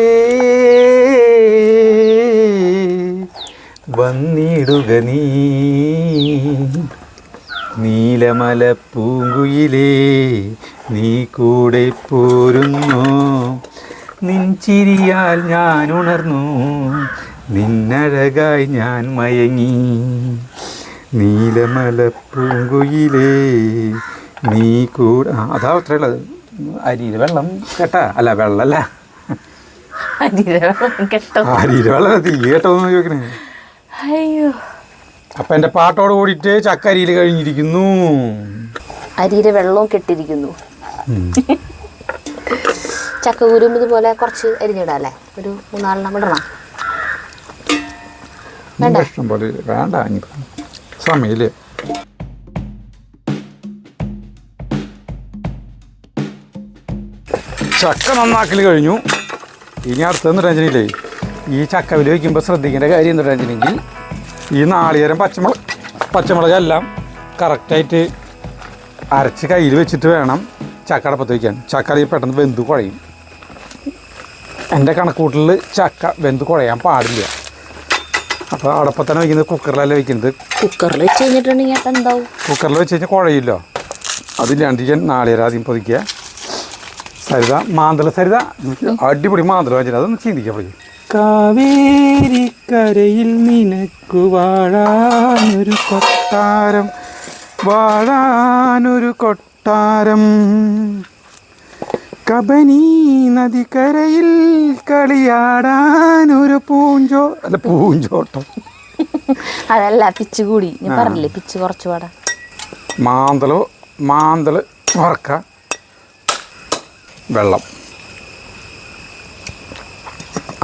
വന്നിടുക നീ നീലമല പൂങ്കുയിലേ, നീ കൂടെ പോരുന്നു. നിൻചിരിയാൽ ഞാൻ ഉണർന്നു, നിന്നഴകായി ഞാൻ മയങ്ങി. നീലമല പൂങ്കുയിലേ നീ കൂടെ. അതാ അത്രയുള്ളത്. അരിയിലെ വെള്ളം കേട്ടാ. അല്ല വെള്ളമല്ല, അരിയിലെ വെള്ളം തീ കേട്ടോന്ന് ചോദിക്കണേ. അയ്യോ, അപ്പൊ എന്റെ പാട്ടോട് കൂടിയിട്ട് ചക്ക അരിയിൽ കഴിഞ്ഞിരിക്കുന്നു. അരിയിലെ വെള്ളവും കെട്ടിരിക്കുന്നു. ചക്കക്കുരും ഇതുപോലെ കുറച്ച് അരിഞ്ഞിടാല്ലേ? ഒരു 3-4 ഇടണം. ഇഷ്ടം പോലെ വേണ്ട, സമയമില്ലേ. ചക്ക നന്നാക്കൽ കഴിഞ്ഞു. ഇനി അടുത്തെന്ന് ടെൻഷനില്ലേ, ഈ ചക്കവില് വയ്ക്കുമ്പോൾ ശ്രദ്ധിക്കേണ്ട കാര്യം എന്താ ടെൻഷനെങ്കിൽ ഈ നാളികേരം പച്ചമുളകെല്ലാം കറക്റ്റായിട്ട് അരച്ച് കയ്യിൽ വെച്ചിട്ട് വേണം ചക്ക അടപ്പത്ത് വയ്ക്കാൻ. ചക്ക അല്ലെങ്കിൽ പെട്ടെന്ന് വെന്ത് കുഴയും. എൻ്റെ കണക്കൂട്ടിൽ ചക്ക വെന്ത് കുഴയാൻ പാടില്ല. അപ്പോൾ അടപ്പത്താണ് വയ്ക്കുന്നത്, കുക്കറിലല്ല വയ്ക്കുന്നത്. കുക്കറിൽ വെച്ച് കഴിഞ്ഞിട്ടുണ്ടെങ്കിൽ അപ്പം എന്താവും? കുക്കറിൽ വെച്ച് കഴിഞ്ഞാൽ കുഴയില്ലോ. അതില്ലാണ്ടിരിക്കാൻ നാളികേരം ആദ്യം പൊതിക്കുക. സരിത മാന്തള സരിത അടിപൊളി മാന്തള വെച്ചിട്ട് അതൊന്ന് ചിന്തിക്കാം. കാവേരിക്കരയിൽ നിനക്കു വാഴാനൊരു കൊട്ടാരം, വാഴാനൊരു കൊട്ടാരം, കബനി നദിക്കരയിൽ കളിയാടാനൊരു പൂഞ്ചോട്ടം. അതല്ല പിച്ച് കൂടി ഞാൻ പറഞ്ഞില്ലേ, പിച്ച് കുറച്ച് പാടാ. മാന്തള് വറക്ക, വെള്ളം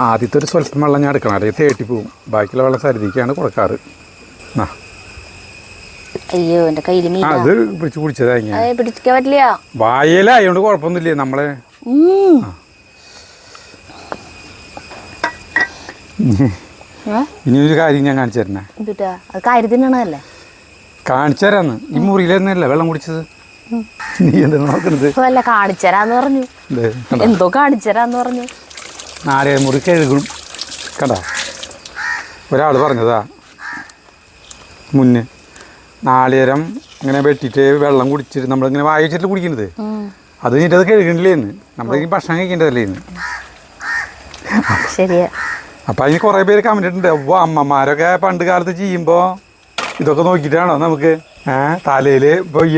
ആദ്യത്തെ ഒരു സ്വല്പം വെള്ളം ഞാൻ എടുക്കണം, അല്ലെങ്കിൽ തേട്ടി പോവും. ബാക്കിയുള്ള വെള്ളം സരിതിക്കാണ് കൊടുക്കാറ്. അയ്യോ എൻ്റെ കയ്യിൽ അത് പിടിച്ച് കുടിച്ചതാ. പിടിക്കാൻ പറ്റില്ല, വായലായോണ്ട് കുഴപ്പമൊന്നുമില്ലേ നമ്മളെ. ഇനി ഒരു കാര്യം ഞാൻ കാണിച്ചു തരണേ. അത് കാര്യത്തിനാണല്ലേ കാണിച്ചു തരാന്ന്. ഈ മുറിയിലെന്നല്ല വെള്ളം കുടിച്ചത്. നീ എന്താ നോക്കണത്? അല്ല കാണിച്ചരാന്ന് പറഞ്ഞു, എന്തോ കാണിച്ചരാന്ന് പറഞ്ഞു. 4 മുറി കഴുകും. കണ്ട ഒരാൾ പറഞ്ഞതാ മുന്നേ, നാളികേരം ഇങ്ങനെ വെട്ടിയിട്ട് വെള്ളം കുടിച്ചിട്ട് നമ്മളിങ്ങനെ വായ വെച്ചിട്ട് കുടിക്കുന്നത്, അത് കഴിഞ്ഞിട്ട് അത് കഴുകണില്ലേന്ന്. നമ്മളിങ്ങനെ ഭക്ഷണം കഴിക്കേണ്ടതല്ലേ ഇന്ന്. ശരിയാ. അപ്പം അതിന് കുറേ പേര് കമന്റ് ഇട്ടുണ്ട്, അമ്മമാരൊക്കെ പണ്ട് കാലത്ത് ചെയ്യുമ്പോൾ ഇതൊക്കെ നോക്കിയിട്ടാണോ നമുക്ക് തലയിൽ ഇപ്പോൾ ഈ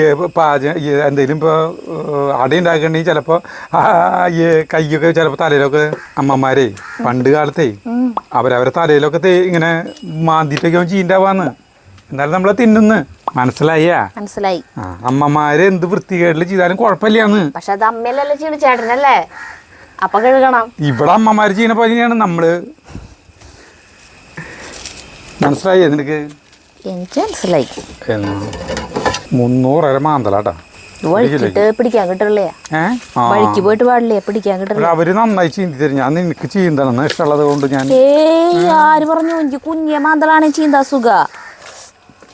എന്തെങ്കിലും ഇപ്പോൾ അട ഉണ്ടാക്കണമെങ്കിൽ ചിലപ്പോൾ ഈ കൈയൊക്കെ ചിലപ്പോൾ തലയിലൊക്കെ അമ്മമാരെ പണ്ട് കാലത്തേ അവരവരെ തലയിലൊക്കെ ഇങ്ങനെ മാന്തിയിട്ടൊക്കെ ചീണ്ടാവാന്ന്. എന്നാലും നമ്മളെ തിന്നുന്ന് മനസ്സിലായി. അമ്മമാര് എന്ത് വൃത്തികേടിൽ ചെയ്താലും കുഴപ്പമില്ലാന്ന്. പക്ഷെ അത് അമ്മയല്ലേ ചെയ്യണ, ചേട്ടനല്ലേ, അപ്പൊ കഴുകണം. ഇവിടെ അമ്മമാര് ചെയ്യുന്ന പോലെ തന്നെയാണ് നമ്മള്. മനസ്സിലായി നിനക്ക്? എനിക്ക് മനസ്സിലായി. 300 മാന്തലാട്ടാ. പിടിക്കാൻ കിട്ടില്ലേ? വഴിക്ക് പോയിട്ട് പാടില്ലേ പിടിക്കാൻ കിട്ടില്ല. അവര് നന്നായി ചീന്തി തരും. ഞാൻ നിനക്ക് ചീന്താണെന്ന് ഇഷ്ടമുള്ളത് കൊണ്ട് ഞാൻ. ആര് പറഞ്ഞു? എനിക്ക് കുഞ്ഞിയ മാന്തളാണ് ചീന്താ സുഖ.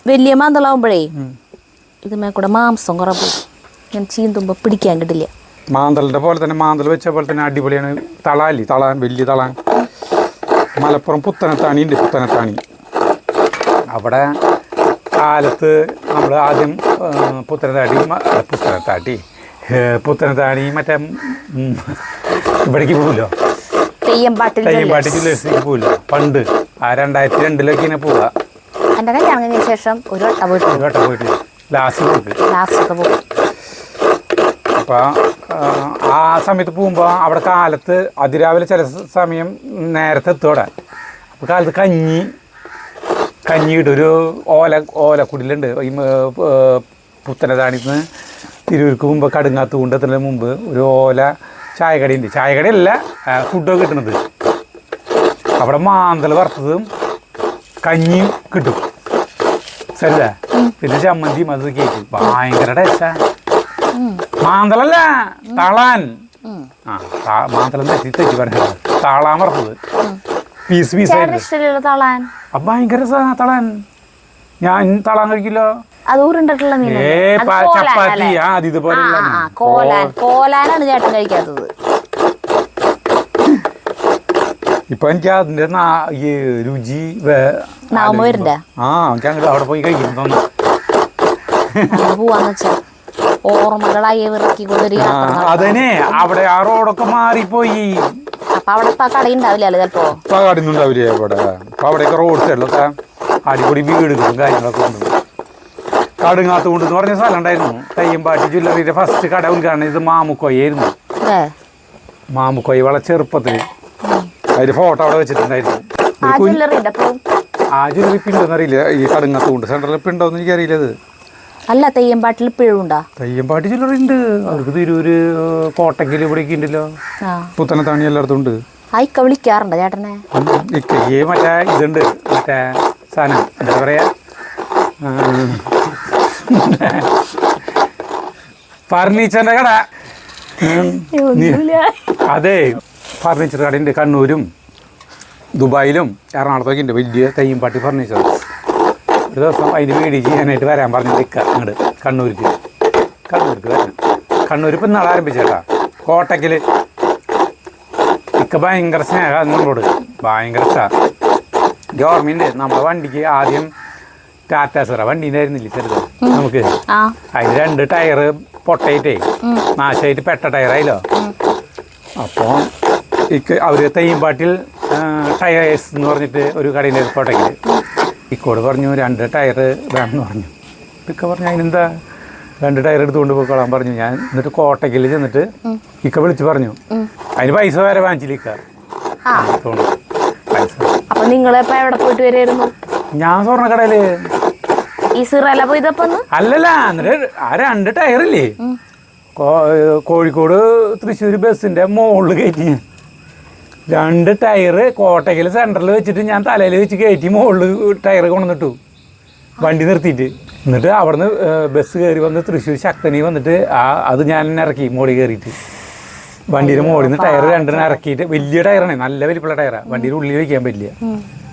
വലിയ മാന്തളാവുമ്പോഴേ ഇതുമേ കൂടെ മാംസം കുറെ പോയി, ഞാൻ ചീന്തുമ്പോ പിടിക്കാൻ കിട്ടില്ല. മാന്തലിന്റെ പോലെ തന്നെ മാന്തൽ വെച്ച പോലെ തന്നെ അടിപൊളിയാണ്. തളാലി തളാൻ, വലിയ തളാൻ. മലപ്പുറം പുത്തനത്താണി ഉണ്ട്, പുത്തനത്താണി. അവിടെ കാലത്ത് നമ്മൾ ആദ്യം പുത്തനത്താണി മറ്റേ ഇവിടേക്ക് പോവില്ലോ, തെയ്യമ്പാട്ടി ജില്ലേഴ്സിലേക്ക് പോവില്ലോ. പണ്ട് 2002 ഇങ്ങനെ പോവുക. എൻ്റെ കല്യാണം കഴിഞ്ഞ ശേഷം ഒരു വട്ടം പോയിട്ട് ലാസ്റ്റ് പോകും. അപ്പോൾ ആ സമയത്ത് പോകുമ്പോൾ അവിടെ കാലത്ത് അതിരാവിലെ ചില സമയം നേരത്തെ എത്തും അവിടെ. അപ്പോൾ കാലത്ത് കഞ്ഞി കിട്ടും. ഒരു ഓലക്കുടിലുണ്ട്. ഈ പുത്തനത്താണിന്ന് തിരൂർക്ക് മുമ്പ് കടുങ്ങാത്ത് കൊണ്ടെത്തുന്നതിന് മുമ്പ് ഒരു ചായക്കടയുണ്ട്. ചായക്കടയല്ല, ഫുഡൊക്കെ കിട്ടുന്നത്. അവിടെ മാന്തൽ വറുത്തതും കഞ്ഞിയും കിട്ടും. ശരിയല്ല? പിന്നെ ചമ്മന്തിയും അത് കേക്കും. ഭയങ്കര ടേസ്റ്റാ. മാന്തളല്ല, തളാൻ. മാന്തളം തെറ്റി പറഞ്ഞത് തളാൻ വറുത്തത് പീസ് തളാൻ. ഭയങ്കര തളാൻ. ഞാൻ തളാൻ കഴിക്കില്ലോ. ചപ്പാത്തി ഇതുപോലെ കോലാനാണ് ചേട്ടൻ കഴിക്കാത്തത്. ഇപ്പൊ എനിക്ക് അതിന്റെ ഈ രുചി വരണ്ട. എനിക്ക് അങ്ങോട്ട് അവിടെ പോയി കഴിക്കുന്നു. ഓർമ്മകളായി അതന്നെ അവിടെ ആ റോഡൊക്കെ മാറിപ്പോയി. അപ്പൊ അവിടെ കടയുണ്ടാവില്ലല്ലോ ചിലപ്പോ. ഇപ്പൊ കടയുന്നുണ്ടാവില്ലേ അവിടെ? അപ്പൊ അവിടെയൊക്കെ റോഡ് സൈഡിലൊക്കെ അടിപൊളി വീടുകളും കാര്യങ്ങളൊക്കെ ഉണ്ട്. കടുങ്ങാത്ത് കൊണ്ടെന്ന് പറഞ്ഞ സ്ഥലം ഉണ്ടായിരുന്നു. തെയ്യമ്പാട്ടി ജ്വല്ലറിയുടെ ഫസ്റ്റ് കട ഉദ്ഘാടനം ഇത് മാമുക്കോയായിരുന്നു. മാമുക്കോയ വളരെ ചെറുപ്പത്തില് അതിന്റെ ഫോട്ടോ അവിടെ വെച്ചിട്ടുണ്ടായിരുന്നു. ആ ജ്വല്ലറി പിണ്ടോന്നറിയില്ല. ഈ കടുങ്ങാത്ത് കൊണ്ട് സെൻട്രലിൽ പിണ്ടോന്ന് എനിക്കറിയില്ല. അത് അല്ല തെയ്യമ്പാട്ടിൽ പിഴവുണ്ടാ? തെയ്യമ്പാട്ടി ജ്വല്ലറി ഉണ്ട്. അവർക്ക് തിരൂര് കോട്ടയ്ക്കൽ ഇവിടേക്ക് ഉണ്ടല്ലോ, പുത്തനത്താണി എല്ലായിടത്തും ഉണ്ട്. ഇക്ക വിളിക്കാറുണ്ടോ ചേട്ടനെ? ഇക്കയ്ക്ക് മറ്റേ ഇതുണ്ട്, മറ്റേ സാധനം എന്താ പറയാ, ഫർണിച്ചറിന്റെ കട. അതെ, ഫർണിച്ചർ കടയുണ്ട്. കണ്ണൂരും ദുബായിലും എറണാകുളത്തൊക്കെ ഉണ്ട് വലിയ തെയ്യമ്പാട്ടി ഫർണിച്ചർ. ഒരു ദിവസം അതിന് വീഡിയോ ചെയ്യാനായിട്ട് വരാൻ പറഞ്ഞു നിൽക്കുക അങ്ങോട്ട് കണ്ണൂർക്ക് വരണം. കണ്ണൂർ ഇപ്പം നാളെ ആരംഭിച്ചേട്ടാ. കോട്ടയ്ക്കൽ ഇക്ക ഭയങ്കര സ്നേഹം നമ്മളോട്, ഭയങ്കര ഇഷ്ടമാണ്. ഓർമ്മയുണ്ട് നമ്മുടെ വണ്ടിക്ക് ആദ്യം ടാറ്റാസറ വണ്ടീൻ്റെ ആയിരുന്നില്ലേ ചെറുത് നമുക്ക് അതിന് 2 ടയറ് പൊട്ടയിട്ടേ നാശമായിട്ട് പെട്ട ടയറായില്ലോ. അപ്പോൾ അവർ തയ്യമ്പാട്ടിൽ ടയേഴ്സ് എന്ന് പറഞ്ഞിട്ട് ഒരു കടയിൻ്റെ കോട്ടയ്ക്ക് ഇക്കോട് പറഞ്ഞു 2 ടയറ് വേണമെന്ന് പറഞ്ഞു. ഇക്ക പറഞ്ഞു അതിനെന്താ 2 ടയർ എടുത്തുകൊണ്ട് പോയിക്കോളാൻ പറഞ്ഞു. ഞാൻ എന്നിട്ട് കോട്ടയ്ക്കിൽ ചെന്നിട്ട് ഇക്ക വിളിച്ച് പറഞ്ഞു. അതിന് പൈസ വരെ വാങ്ങിച്ചില്ല ഇക്ക. പൈസ അപ്പൊ നിങ്ങളെപ്പോ എവിടെ പോയിട്ട് വരായിരുന്നു? ഞാൻ സ്വർണ്ണക്കടയില് ഈ സിറല പോയതപ്പോ അല്ലല്ല. എന്നിട്ട് ആ 2 ടയറില്ലേ കോഴിക്കോട് തൃശ്ശൂർ ബസ്സിന്റെ മുകളിൽ കയറ്റി ഞാൻ 2 ടയറ് കോട്ടയ്ക്കൽ സെൻറ്ററിൽ വെച്ചിട്ട് ഞാൻ തലയിൽ വെച്ച് കയറ്റി മുകളിൽ ടയർ കൊണ്ടുവന്നിട്ടു വണ്ടി നിർത്തിയിട്ട്. എന്നിട്ട് അവിടുന്ന് ബസ് കയറി വന്ന് തൃശ്ശൂർ ശക്തനി വന്നിട്ട് അത് ഞാൻ ഇറക്കി മോളിൽ കയറിയിട്ട് വണ്ടിയുടെ മുകളിൽ നിന്ന് ടയർ 2 ഇറക്കിയിട്ട് വലിയ ടയറാണ്, നല്ല വലിപ്പുള്ള ടയറാണ്, വണ്ടിയുടെ ഉള്ളിൽ വയ്ക്കാൻ പറ്റില്ല.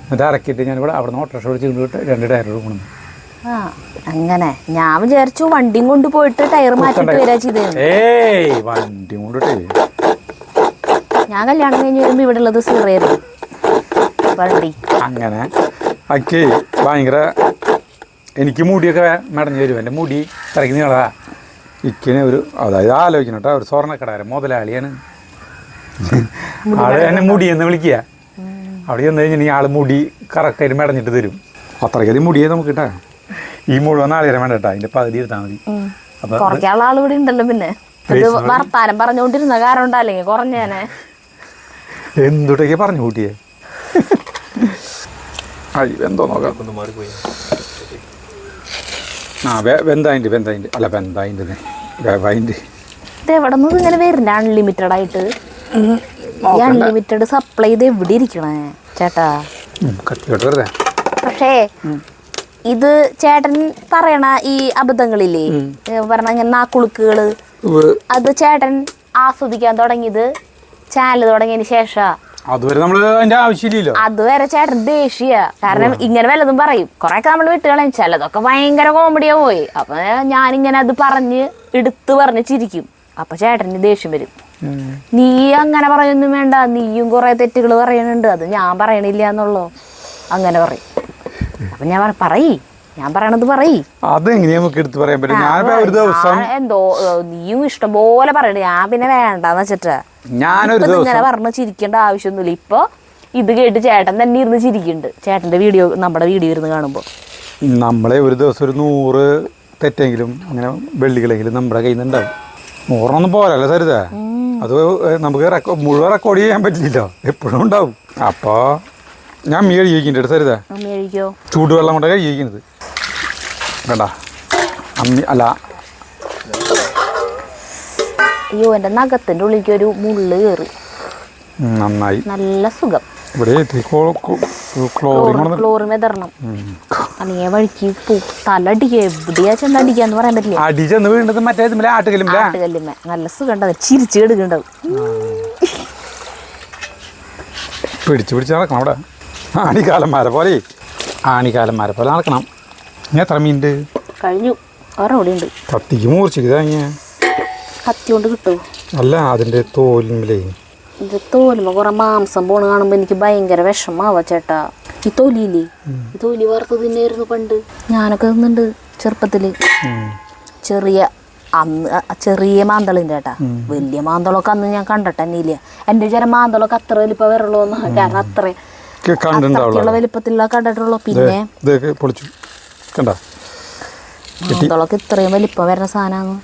എന്നിട്ട് ഇറക്കിയിട്ട് ഞാനിവിടെ അവിടുന്ന് ഓട്ടോറിക്ഷ വിളിച്ച് കൊണ്ടുപോയിട്ട് 2 ടയർ കൊണ്ടു. അങ്ങനെ ഞാൻ വിചാരിച്ചു വണ്ടിയും കൊണ്ട് പോയിട്ട് ടയർ മാറ്റിട്ട് വരാ ചെയ്തത്. ഏയ് വണ്ടി കൊണ്ടിട്ടേ ഞാൻ കല്യാണം കഴിഞ്ഞ് വരുമ്പോ ഇവിടെ ഉള്ളത് സിറയായിരുന്നു വണ്ടി. അങ്ങനെ അക്ക് ഭയങ്കര എനിക്ക് മുടിയൊക്കെ മെടഞ്ഞു വരും. എൻ്റെ മുടി തിരക്കി നീളാ. ഇക്കിനെ ഒരു അതായത് ആലോചിക്കണം കേട്ടോ, ഒരു സ്വർണ്ണക്കട മുതലാളിയാണ് ആള് എന്നെ മുടിയെന്ന് വിളിക്കുക. അവിടെ ചെന്ന് കഴിഞ്ഞിട്ടുണ്ടെങ്കിൽ ആൾ മുടി കറക്റ്റായിട്ട് മെടഞ്ഞിട്ട് തരും. അത്രയ്ക്കധികം മുടിയെ നമുക്ക് കിട്ടാ. ഈ മുഴുവൻ നാളികരം വേണ്ട കേട്ടോ, അതിൻ്റെ പകുതി എടുത്താൽ മതി. അപ്പൊ കുറയ്ക്കാനുള്ള ആൾ കൂടി ഉണ്ടല്ലോ. പിന്നെ വർത്താനം പറഞ്ഞുകൊണ്ടിരുന്ന കാരണം ഉണ്ടല്ലെങ്കിൽ കുറഞ്ഞേനെ. എന്തുട്ടൊക്കെ പറഞ്ഞു കൂട്ടിയേ. എന്തോ നോക്കാം. വെന്തായിൻ്റെ അല്ല വെന്തായിൻ്റെ ഇത് എവിടെ നിന്ന് ഇങ്ങനെ വരുന്ന അൺലിമിറ്റഡ് ആയിട്ട്? ഈ അൺലിമിറ്റഡ് സപ്ലൈ ഇത് എവിടെ ഇരിക്കണേ ചേട്ടാ? പക്ഷേ ഇത് ചേട്ടൻ പറയണ ഈ അബദ്ധങ്ങളില്ലേ, പറഞ്ഞ ഇങ്ങനെ നാക്കുളുക്കുകള്, അത് ചേട്ടൻ ആസ്വദിക്കാൻ തുടങ്ങിയത് ചാനൽ തുടങ്ങിയതിന് ശേഷം. അതുവരെ നമ്മള് അതിന്റെ ആവശ്യമില്ലല്ലോ. അതുവരെ ചേട്ടൻ ദേഷ്യ. കാരണം ഇങ്ങനെ വല്ലതും പറയും, കുറെയൊക്കെ നമ്മൾ വിട്ടുകളയും, ചിലതൊക്കെ ഭയങ്കര കോമഡിയാ പോയി. അപ്പൊ ഞാനിങ്ങനെ അത് എടുത്ത് പറഞ്ഞ് ചിരിക്കും. അപ്പൊ ചേട്ടന് ദേഷ്യം വരും. നീ അങ്ങനെ പറയൊന്നും വേണ്ട, നീയും കുറെ തെറ്റുകൾ പറയുന്നുണ്ട്, അത് ഞാൻ പറയണില്ല എന്നുള്ളൂ, അങ്ങനെ പറയും. അപ്പൊ ഞാൻ ഞാൻ പറയണത് അതെങ്ങനെയാ നമുക്ക് എടുത്ത് പറയാൻ പറ്റും? ഞാൻ ഒരു ദിവസം എന്തോ നീയും ഇഷ്ടം പോലെ പറയണ്ട, ഞാൻ പിന്നെ വേണ്ടാന്ന് വെച്ചിട്ടാ. ഇങ്ങനെ പറഞ്ഞ് ചിരിക്കേണ്ട ആവശ്യമൊന്നുമില്ല. ഇപ്പൊ ഇത് കേട്ട് ചേട്ടൻ തന്നെ ഇരുന്ന് ചിരിക്കുന്നുണ്ട്, ചേട്ടന്റെ നമ്മുടെ വീഡിയോ ഇരുന്ന് കാണുമ്പോ. നമ്മളെ ഒരു ദിവസം ഒരു 100 തെറ്റെങ്കിലും അങ്ങനെ വെള്ളികളെങ്കിലും നമ്മുടെ കയ്യിൽ നിന്ന് ഉണ്ടാവും. 100 പോരല്ലോ സരിത, അത് നമുക്ക് മുഴുവൻ റെക്കോർഡ് ചെയ്യാൻ പറ്റില്ലല്ലോ, എപ്പോഴും ഉണ്ടാവും. അപ്പൊ ഞാൻ മീ കഴിക്കുന്നുണ്ട് സരിത, ചൂടുവെള്ളം കൊണ്ട് കഴിക്കുന്നത് വേണ്ട അല്ല. അയ്യോ, എന്റെ നഖത്തിന്റെ ഉള്ളിലേക്ക് ഒരു മുള്ള് കയറി. നന്നായി, നല്ല സുഖം. ഇവിടെ ക്ലോറിൻ വെതറണം, അല്ലെങ്കിൽ വഴിക്ക് തലടിക്കുക, എവിടെയാ ചെന്നടിക്കാന്ന് പറയാൻ പറ്റില്ല. അടിച്ചെന്ന് വീണ്ടത് മറ്റേ ആട്ടുകല്ലുമ്മ നല്ല സുഖം ഉണ്ടാവും, ചിരിച്ചു കിടക്കുന്നുണ്ടാവും. പിടിച്ച് നടക്കണം അവിടെ, ആണിക്കാലന്മാരെ പോലെ നടക്കണം. ഇനി എത്ര മീനുണ്ട്? കഴിഞ്ഞു, അവിടെ ഉണ്ട്. കത്തിക്ക് മൂർച്ചയ്ക്ക് താങ്ങിയ കത്തി കൊണ്ട് കിട്ടുമോ? അല്ല, അതിന്റെ തോലിന്മേലേ തോലുമ്പോ കുറെ മാംസം പോണ് കാണുമ്പോ എനിക്ക് ഭയങ്കര വിഷമാവാ ചേട്ടാ. ഈ തൊലിയില്ലേ, ഈ തൊലി വറുത്ത് തിന്നായിരുന്നു പണ്ട്, ഞാനൊക്കെ തിന്നുണ്ട് ചെറുപ്പത്തില്. ചെറിയ മാന്തളിൻ്റെ ചേട്ടാ, വലിയ മാന്തളൊക്കെ അന്ന് ഞാൻ കണ്ടിട്ട് തന്നെ ഇല്ല. എൻ്റെ വിചാരം മാന്തളൊക്കെ അത്ര വലിപ്പം വരുള്ളൂ, കാരണം അത്രയുള്ള വലിപ്പത്തിലുള്ള കണ്ടിട്ടുള്ളൂ. പിന്നെ മാന്തളൊക്കെ ഇത്രയും വലിപ്പം വരുന്ന സാധനമാണ്.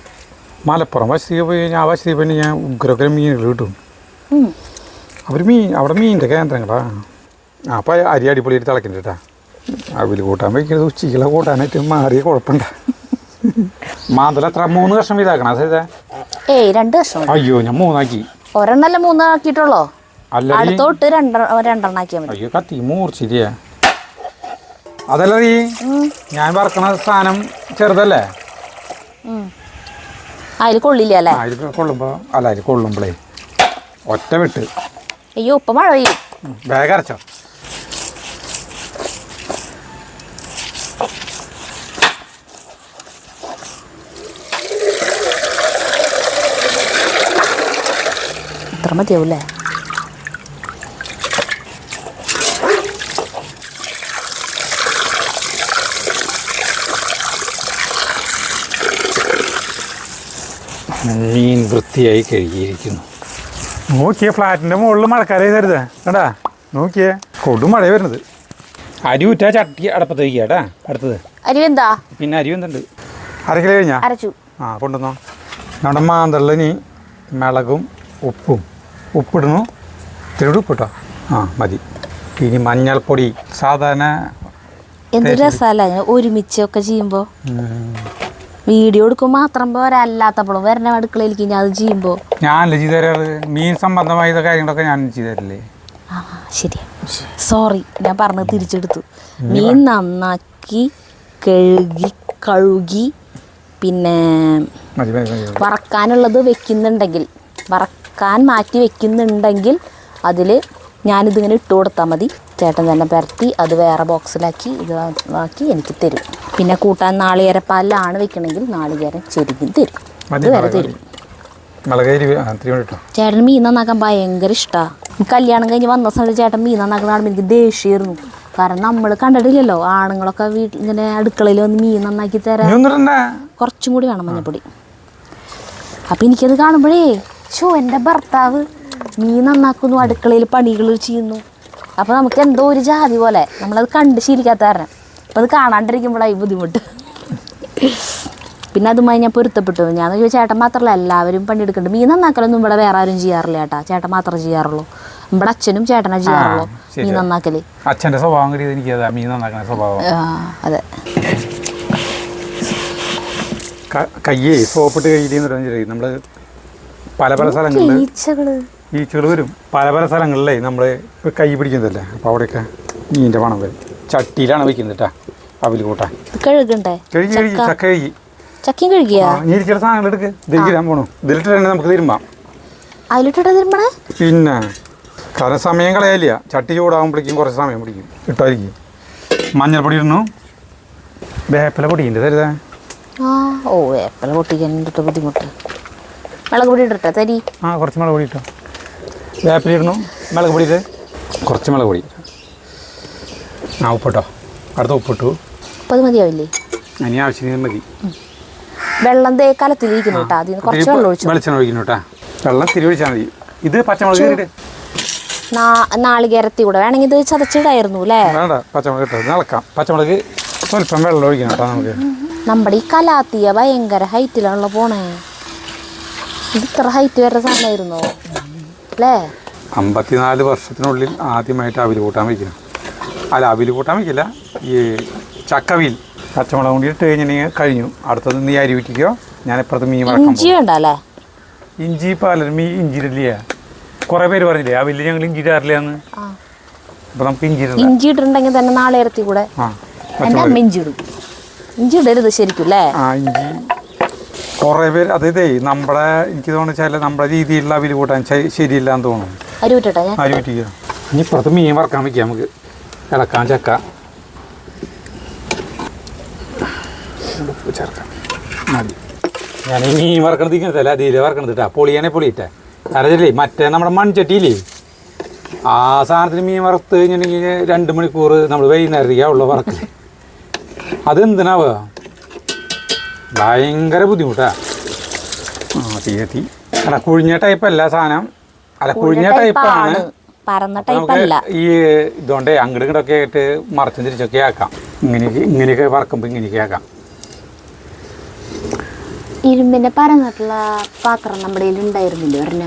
മലപ്പുറം വശത്തേക്ക് പോയി ഞാൻ വശത്തേക്ക് പോയി ഞാൻ ഉഗ്ര മീനുകൾ കിട്ടും. അവിടെ മീനിൻ്റെ കേന്ദ്രങ്ങളാ. അപ്പോൾ അരി അടിപൊളിയായിട്ട് തിളക്കണ്ട കേട്ടാ. അവൽ കൂട്ടാൻ വയ്ക്കുന്നത് ഉച്ചയ്ക്കുള്ള കൂട്ടാനായിട്ട് മാറിയ കുഴപ്പമുണ്ട. മാന്തല എത്ര 3 കഷ്ണം ഇതാക്കണം സരിത? 2 കഷ്ണം. അയ്യോ, ഞാൻ 3 ആക്കി. ഒരെണ്ണല്ല 3 ആക്കിയിട്ടുള്ളോ? അടുത്തോട്ട് 2 ആക്കിയാൽ മതി. അയ്യോ, കത്തി മൂർച്ചിരിയ. അതല്ല ഞാൻ വറക്കണ സാധനം ചെറുതല്ലേ, അതിൽ കൊള്ളില്ല അല്ലേ? അതിൽ കൊള്ളുമ്പോഴേ ഒറ്റ വിട്ട്. അയ്യോ, ഇപ്പം മഴ പെയ്യും, വേഗം അരച്ചോ. ഇത്ര മതിയാവൂല്ലേ? മീൻ വൃത്തിയായി കഴുകിയിരിക്കുന്നു. നോക്കിയേ, ഫ്ലാറ്റിൻ്റെ മുകളിൽ മഴക്കാലം ചെയ്തരുത് കേട്ടാ. നോക്കിയേ, കൊടും മഴ വരുന്നത്. അരി ഊറ്റാ ചട്ടി അടപ്പത്ത് വയ്ക്കുക കേട്ടാ. അടുത്തത് അരി എന്താ? പിന്നെ അരി എന്തുണ്ട്? അരക്കിലോ കഴിഞ്ഞാ? അരച്ചു. ആ, കൊണ്ടുവന്നോ. നമ്മുടെ മാന്തളിന് മിളകും ഉപ്പിടുന്നു. ഇത്തിരി ഉപ്പിട്ടോ. ആ, മതി. ഇനി മഞ്ഞൾപ്പൊടി. സാധാരണ എന്ത് രസമല്ല ഒരുമിച്ചൊക്കെ ചെയ്യുമ്പോൾ. വീഡിയോ എടുക്കുമ്പോൾ മാത്രം പോരാ, അല്ലാത്തപ്പോഴും വരണ അടുക്കളയിലേക്ക് ഞാൻ അത് ചെയ്യുമ്പോൾ ഞാനല്ലേ ചെയ്തു തരാറ്. മീൻ സംബന്ധമായ കാര്യങ്ങളൊക്കെ ഞാൻ ചെയ്തു തരില്ലേ. ആ ശരി, സോറി, ഞാൻ പറഞ്ഞത് തിരിച്ചെടുത്തു. മീൻ നന്നാക്കി കഴുകി പിന്നെ വറക്കാനുള്ളത് വെക്കുന്നുണ്ടെങ്കിൽ, വറക്കാൻ മാറ്റി വെക്കുന്നുണ്ടെങ്കിൽ അതിൽ ഞാനിതിങ്ങനെ ഇട്ട് കൊടുത്താൽ മതി. ചേട്ടൻ തന്നെ പരത്തി അത് വേറെ ബോക്സിലാക്കി ഇത് ആക്കി എനിക്ക് തരും. പിന്നെ കൂട്ടാൻ നാളികേരപ്പാലിലാണ് വെക്കണമെങ്കിൽ നാളികേരം ചെരുകി തരും. അത് വേറെ തരും. ചേട്ടൻ മീൻ നന്നാക്കാൻ ഭയങ്കര ഇഷ്ടമാണ്. കല്യാണം കഴിഞ്ഞ് വന്ന സമയത്ത് ചേട്ടൻ മീൻ നന്നാക്കുന്ന കാണുമ്പോൾ എനിക്ക് ദേഷ്യമായിരുന്നു. കാരണം നമ്മൾ കണ്ടിട്ടില്ലല്ലോ ആണുങ്ങളൊക്കെ വീട്ടിൽ ഇങ്ങനെ അടുക്കളയിൽ വന്ന് മീൻ നന്നാക്കി തരാൻ. കുറച്ചും കൂടി വേണം മഞ്ഞപ്പൊടി. അപ്പം എനിക്കത് കാണുമ്പോഴേ എൻ്റെ ഭർത്താവ് മീൻ നന്നാക്കുന്നു, അടുക്കളയിൽ പണികൾ ചെയ്യുന്നു. അപ്പോൾ നമുക്ക് എന്തോ ഒരു ജാതി പോലെ, നമ്മളത് കണ്ട് ശീലിക്കാത്ത കാരണം അപ്പോൾ അത് കാണാണ്ടിരിക്കുമ്പോഴായി ബുദ്ധിമുട്ട്. പിന്നെ അതുമായി ഞാൻ പൊരുത്തപ്പെട്ടു. ഞാൻ ചേട്ടൻ മാത്രമല്ല എല്ലാവരും പണിയെടുക്കുന്നുണ്ട്. മീൻ നന്നാക്കലൊന്നും ഇവിടെ വേറെ ആരും ചെയ്യാറില്ല ചേട്ടാ, ചേട്ടൻ മാത്രമേ ചെയ്യാറുള്ളൂ. നമ്മുടെ അച്ഛനും ചേട്ടനെ ചെയ്യാറുള്ളൂ മീൻ നന്നാക്കല്. അച്ഛൻ്റെ സ്വഭാവം മീൻ നന്നാക്കുന്ന സ്വഭാവം. അതെ. കയ്യേ സോപ്പിട്ട് കയ്യിൽ നമ്മൾ പല സ്ഥലങ്ങളിൽ ഈച്ചകൾ വരും. പല സ്ഥലങ്ങളിലേ നമ്മൾ ഇപ്പോൾ കൈ പിടിക്കുന്നതല്ലേ, അപ്പോൾ അവിടെയൊക്കെ മീനിൻ്റെ പണം വരും. ചട്ടിയിലാണ് വയ്ക്കുന്നത് കേട്ടാ. അവൽ കൂട്ടാൻ കഴുകണ്ടേ? ചക്കയും കഴുകിയാ ഇനി ചില സാധനങ്ങൾ എടുക്ക്. ഇതിരിക്കാൻ പോണു. ഇതിലിട്ട് തന്നെ നമുക്ക് തിരുമ്പാം. അതിലിട്ടിട്ട് തിരുമ്പണേ? പിന്നെ കാരണം സമയം കളയാലില്ല. ചട്ടി ചൂടാകുമ്പോഴേക്കും കുറച്ച് സമയം പിടിക്കും. ഇട്ടായിരിക്കും. മഞ്ഞൾപ്പൊടി ഇടണു. വേപ്പില പൊടിയുണ്ട് തരുതാ. വേപ്പില പൊട്ടിക്കാൻ ബുദ്ധിമുട്ട്. മുളക് പൊടി ഇടട്ടെ തരി? കുറച്ച് മുളക് പൊടി ഇട്ടോ. വേപ്പില ഇടണു. മുളക് പൊടി ഇട്ട് കുറച്ച് മുളക് പൊടി. ഉപ്പിട്ടോ. അടുത്ത ഉപ്പിട്ടു. അപ്പോൾ അത് മതിയാവില്ലേ? ഇനി ആവശ്യത്തിന് മതി. വെള്ളം കലത്തിലിരിക്കുന്നു കേട്ടോ. അതിന് കുറച്ച് വെള്ളം ഒഴിച്ചു. വെളിച്ചെണ്ണ ഒഴിക്കുന്നു കേട്ടാ. വെള്ളം തിരി ഒഴിച്ചാൽ മതി. ഇത് പച്ചമുളക് നാളികേരത്തി കൂടെ വേണമെങ്കിൽ ഇത് ചതച്ചിടായിരുന്നു അല്ലേ? വേണ്ട, പച്ചമുളക് ഇട്ടത് ഇളക്കാം. പച്ചമുളക് സ്വല്പം വെള്ളം ഒഴിക്കണം കേട്ടോ. നമുക്ക് നമ്മുടെ ഈ കലാത്തിയ ഭയങ്കര ഹൈറ്റിലാണല്ലോ പോണേ. ഇത് ഇത്ര ഹൈറ്റ് വരെ സാധനമായിരുന്നോ അല്ലേ? 54 വർഷത്തിനുള്ളിൽ ആദ്യമായിട്ട് അവിൽ കൂട്ടാൻ വയ്ക്കണം. അല്ല, അവിൽ കൂട്ടാൻ വയ്ക്കില്ല, ഈ ചക്കവിൽ. പച്ചമുളക് കൂടി ഇട്ട് കഴിഞ്ഞിട്ടുണ്ടെങ്കിൽ കഴിഞ്ഞു. അടുത്തത് നീ അരി ഊറ്റിക്കോ. ഞാൻ ഇപ്പുറത്ത് മീൻ വറക്കാൻ. ഇഞ്ചി വേണ്ട അല്ലേ? ഇഞ്ചി പലരും ഇഞ്ചി ഇടില്ലേ. കുറേ പേര് പറഞ്ഞില്ലേ ആ വലിയ ഞങ്ങൾ ഇഞ്ചി ഇടാറില്ലാന്ന്. അപ്പോൾ നമുക്ക് ഇഞ്ചി ഇട്ടിട്ടുണ്ടെങ്കിൽ തന്നെ നാളികേരത്തി കൂടെ എൻ്റെ അമ്മ ഇഞ്ചി ഇടും. ഇഞ്ചി ഇടരുത് ശരിക്കും അല്ലേ? ഇഞ്ചി കുറേ പേര് അതായത് നമ്മുടെ എനിക്ക് തോന്നുന്നു നമ്മുടെ രീതിയിലുള്ള അവിൽ കൂട്ടാൻ ശരിയില്ല എന്ന് തോന്നുന്നു. അരി ഊറ്റട്ടെ? അരി ഊറ്റിക്കുക. ഇനി ഇപ്പുറത്ത് മീൻ വറക്കാൻ വയ്ക്കാം. നമുക്ക് ഇളക്കാൻ ചക്ക ചേർക്കാം. മതി. ഞാൻ ഈ മീൻ വറക്കണത് ഇങ്ങനത്തെ അതിലെ വറക്കണത് കേട്ടാ. പൊളിയാണെ പൊളിയിട്ടെ. അറിയില്ലേ മറ്റേ നമ്മുടെ മൺചട്ടിയില്ലേ, ആ സാധനത്തിന് മീൻ വറുത്ത് കഴിഞ്ഞിട്ടുണ്ടെങ്കിൽ 2 മണിക്കൂർ നമ്മൾ വൈകുന്നേരത്തേക്കാ ഉള്ള വറക്കല്. അതെന്തിനാവുക? ഭയങ്കര ബുദ്ധിമുട്ടാ. തീയത്തി അല്ല, കുഴിഞ്ഞ ടൈപ്പല്ല സാധനം. അല്ല, കുഴിഞ്ഞ ടൈപ്പാണ്. നമുക്ക് ഈ ഇതുകൊണ്ട് അങ്ങോട്ട് ഇങ്ങോട്ടൊക്കെ ആയിട്ട് മറച്ചും തിരിച്ചൊക്കെ ആക്കാം. ഇങ്ങനെയൊക്കെ വറക്കുമ്പോൾ ഇങ്ങനെയൊക്കെ ആക്കാം. ഇരുമ്പിന്റെ പരന്നിട്ടുള്ള പാത്രം നമ്മുടെ ഉണ്ടായിരുന്നില്ല പറഞ്ഞ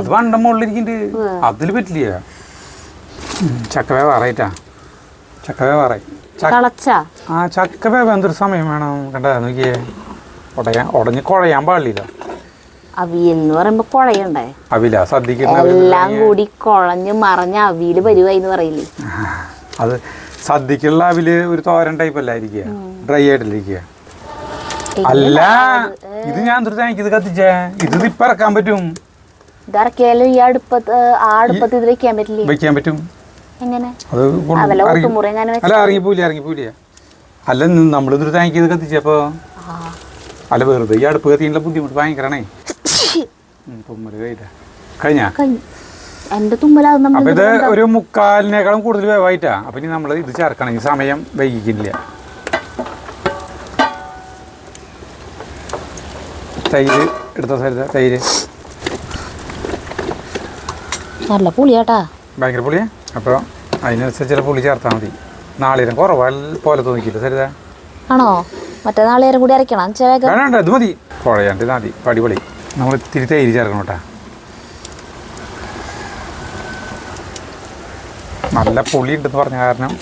അത് വണ്ട മുകളിലിരിക്കുന്നുണ്ട്. അതിൽ പറ്റില്ല. ചക്കവേ വേറായിട്ടാ. ചക്കവേ വേറായി. ചക്കവേ എന്തൊരു സമയം വേണം കണ്ടാ. നോക്കിയേ, ഉടഞ്ഞ് കുഴയാൻ പാടില്ല. അവിയൽ എന്ന് പറയുമ്പോ കുഴയണ്ടേ? അവില സദ്യക്ക് എല്ലാം കൂടി കുഴഞ്ഞ് മറഞ്ഞ അവിയല് വരുവായി എന്ന് പറയില്ലേ? അത് സദ്യക്കുള്ള അവില് ഒരു തോരൻ ടൈപ്പ് അല്ലായിരിക്കുക, ഡ്രൈ ആയിട്ടിരിക്കുക. അല്ല, ഇത് ഞാൻ ഇത് കത്തിച്ചേ. ഇത് ഇപ്പൊ ഇറക്കാൻ പറ്റും. ഇറക്കിയാലും ഈ അടുപ്പത്ത് ഇത് വെക്കാൻ പറ്റില്ല. വെക്കാൻ പറ്റും. എങ്ങനെ? അല്ല, ഇറങ്ങിപ്പോയില്ല. അല്ല, നമ്മളൊരു ടാങ്ക് ചെയ്ത് കത്തിച്ചപ്പോ അല്ല, വെറുതെ ഈ അടുപ്പ് കത്തിയുള്ള ബുദ്ധിമുട്ട് ഭയങ്കരണേ. തുമ്മല് കഴിഞ്ഞാ എന്റെ തുമ്മല. അപ്പൊ ഇത് ഒരു 3/4 കൂടുതൽ വേവായിട്ടാ. അപ്പൊ ഇനി നമ്മൾ ഇത് ചേർക്കണം. ഈ സമയം വൈകിക്കില്ല. തൈര് എടുത്ത സരിത തൈര് നല്ല പുളിയാട്ടാ. ഭയങ്കര പുളിയാ. അപ്പോൾ അതിനനുസരിച്ചുള്ള പുളി ചേർത്താൽ മതി. നാളികേരം കുറവാ പോലെ തോന്നിക്കില്ല സരിത? ആണോ? മറ്റേ നാളികേരം കൂടി അരയ്ക്കണം വേഗം. വേണ്ട ഇത് മതി. കുഴയാണ്ട് ഇത് മതി. അടിപൊളി. നമ്മൾ ഇത്തിരി തൈര് ചേർക്കണം കേട്ടോ. നല്ല പുളി ഉണ്ടെന്ന് പറഞ്ഞ കാരണം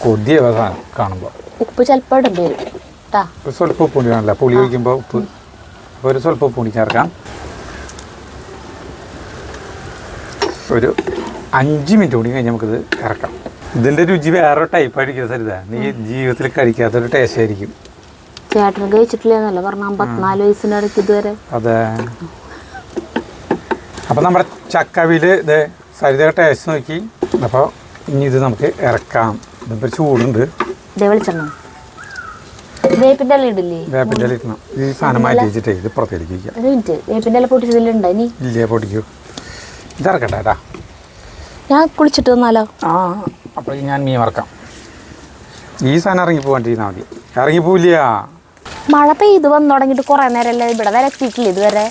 കൊതിയ സാധനം കാണുമ്പോൾ. ഉപ്പ് ചിലപ്പോൾ ഇടേണ്ടി വരും കേട്ടാ. സ്വല്പം ഉപ്പ് പൊടി കാണില്ല. പുളി ഒഴിക്കുമ്പോൾ ഉപ്പ് ഒരു സ്വല്പം ഉപ്പ് പൊടി ചേർക്കാം. ഒരു 5 മിനിറ്റ് കൂടി കഴിഞ്ഞ് നമുക്കിത് ഇറക്കാം. ഇതിൻ്റെ രുചി വേറെ ടൈപ്പായിരിക്കും സരിത. നീ ജീവിതത്തിൽ കഴിക്കാത്തൊരു ടേസ്റ്റ് ആയിരിക്കും. ചേട്ടന് കഴിച്ചിട്ടില്ലെന്നല്ല പറഞ്ഞ 54 വയസ്സിൻ്റെ ഇടയ്ക്ക് ഇതുവരെ. അതെ. അപ്പോൾ നമ്മുടെ ചക്കവിൽ ഇത് സരിത ടേസ്റ്റ് നോക്കി. അപ്പോൾ ഇനി ഇത് നമുക്ക് ഇറക്കാം. ഇതിപ്പോൾ ചൂടുണ്ട്. വെളിച്ചെണ്ണ വേപ്പിൻ്റെ ഇല ഇടില്ലേ? വേപ്പിൻ്റെ ഇല ഇടണം. ഈ സാധനം മാറ്റി വെച്ചിട്ടേ ഇത് പുറത്തേക്ക് വയ്ക്കാം. ഒരു മിനിറ്റ്. വേപ്പിൻ്റെ ഇല പൊട്ടിച്ചതിലുണ്ടോ ഇനി? ഇല്ലേ, പൊട്ടിക്കൂ. ഇതിറക്കട്ടെ ഏട്ടാ. ഞാൻ കുളിച്ചിട്ട് വന്നാലോ? അപ്പോൾ ഞാൻ മീൻ വറക്കാം. ഈ സാധനം ഇറങ്ങിപ്പോകാണ്ടിരുന്നാൽ മതി. ഇറങ്ങിപ്പോവില്ല. മഴ പെയ്ത് വന്നു തുടങ്ങിയിട്ട് കുറേ നേരമല്ലേ ഇവിടെ വരെ എത്തിയിട്ടില്ല ഇതുവരെ.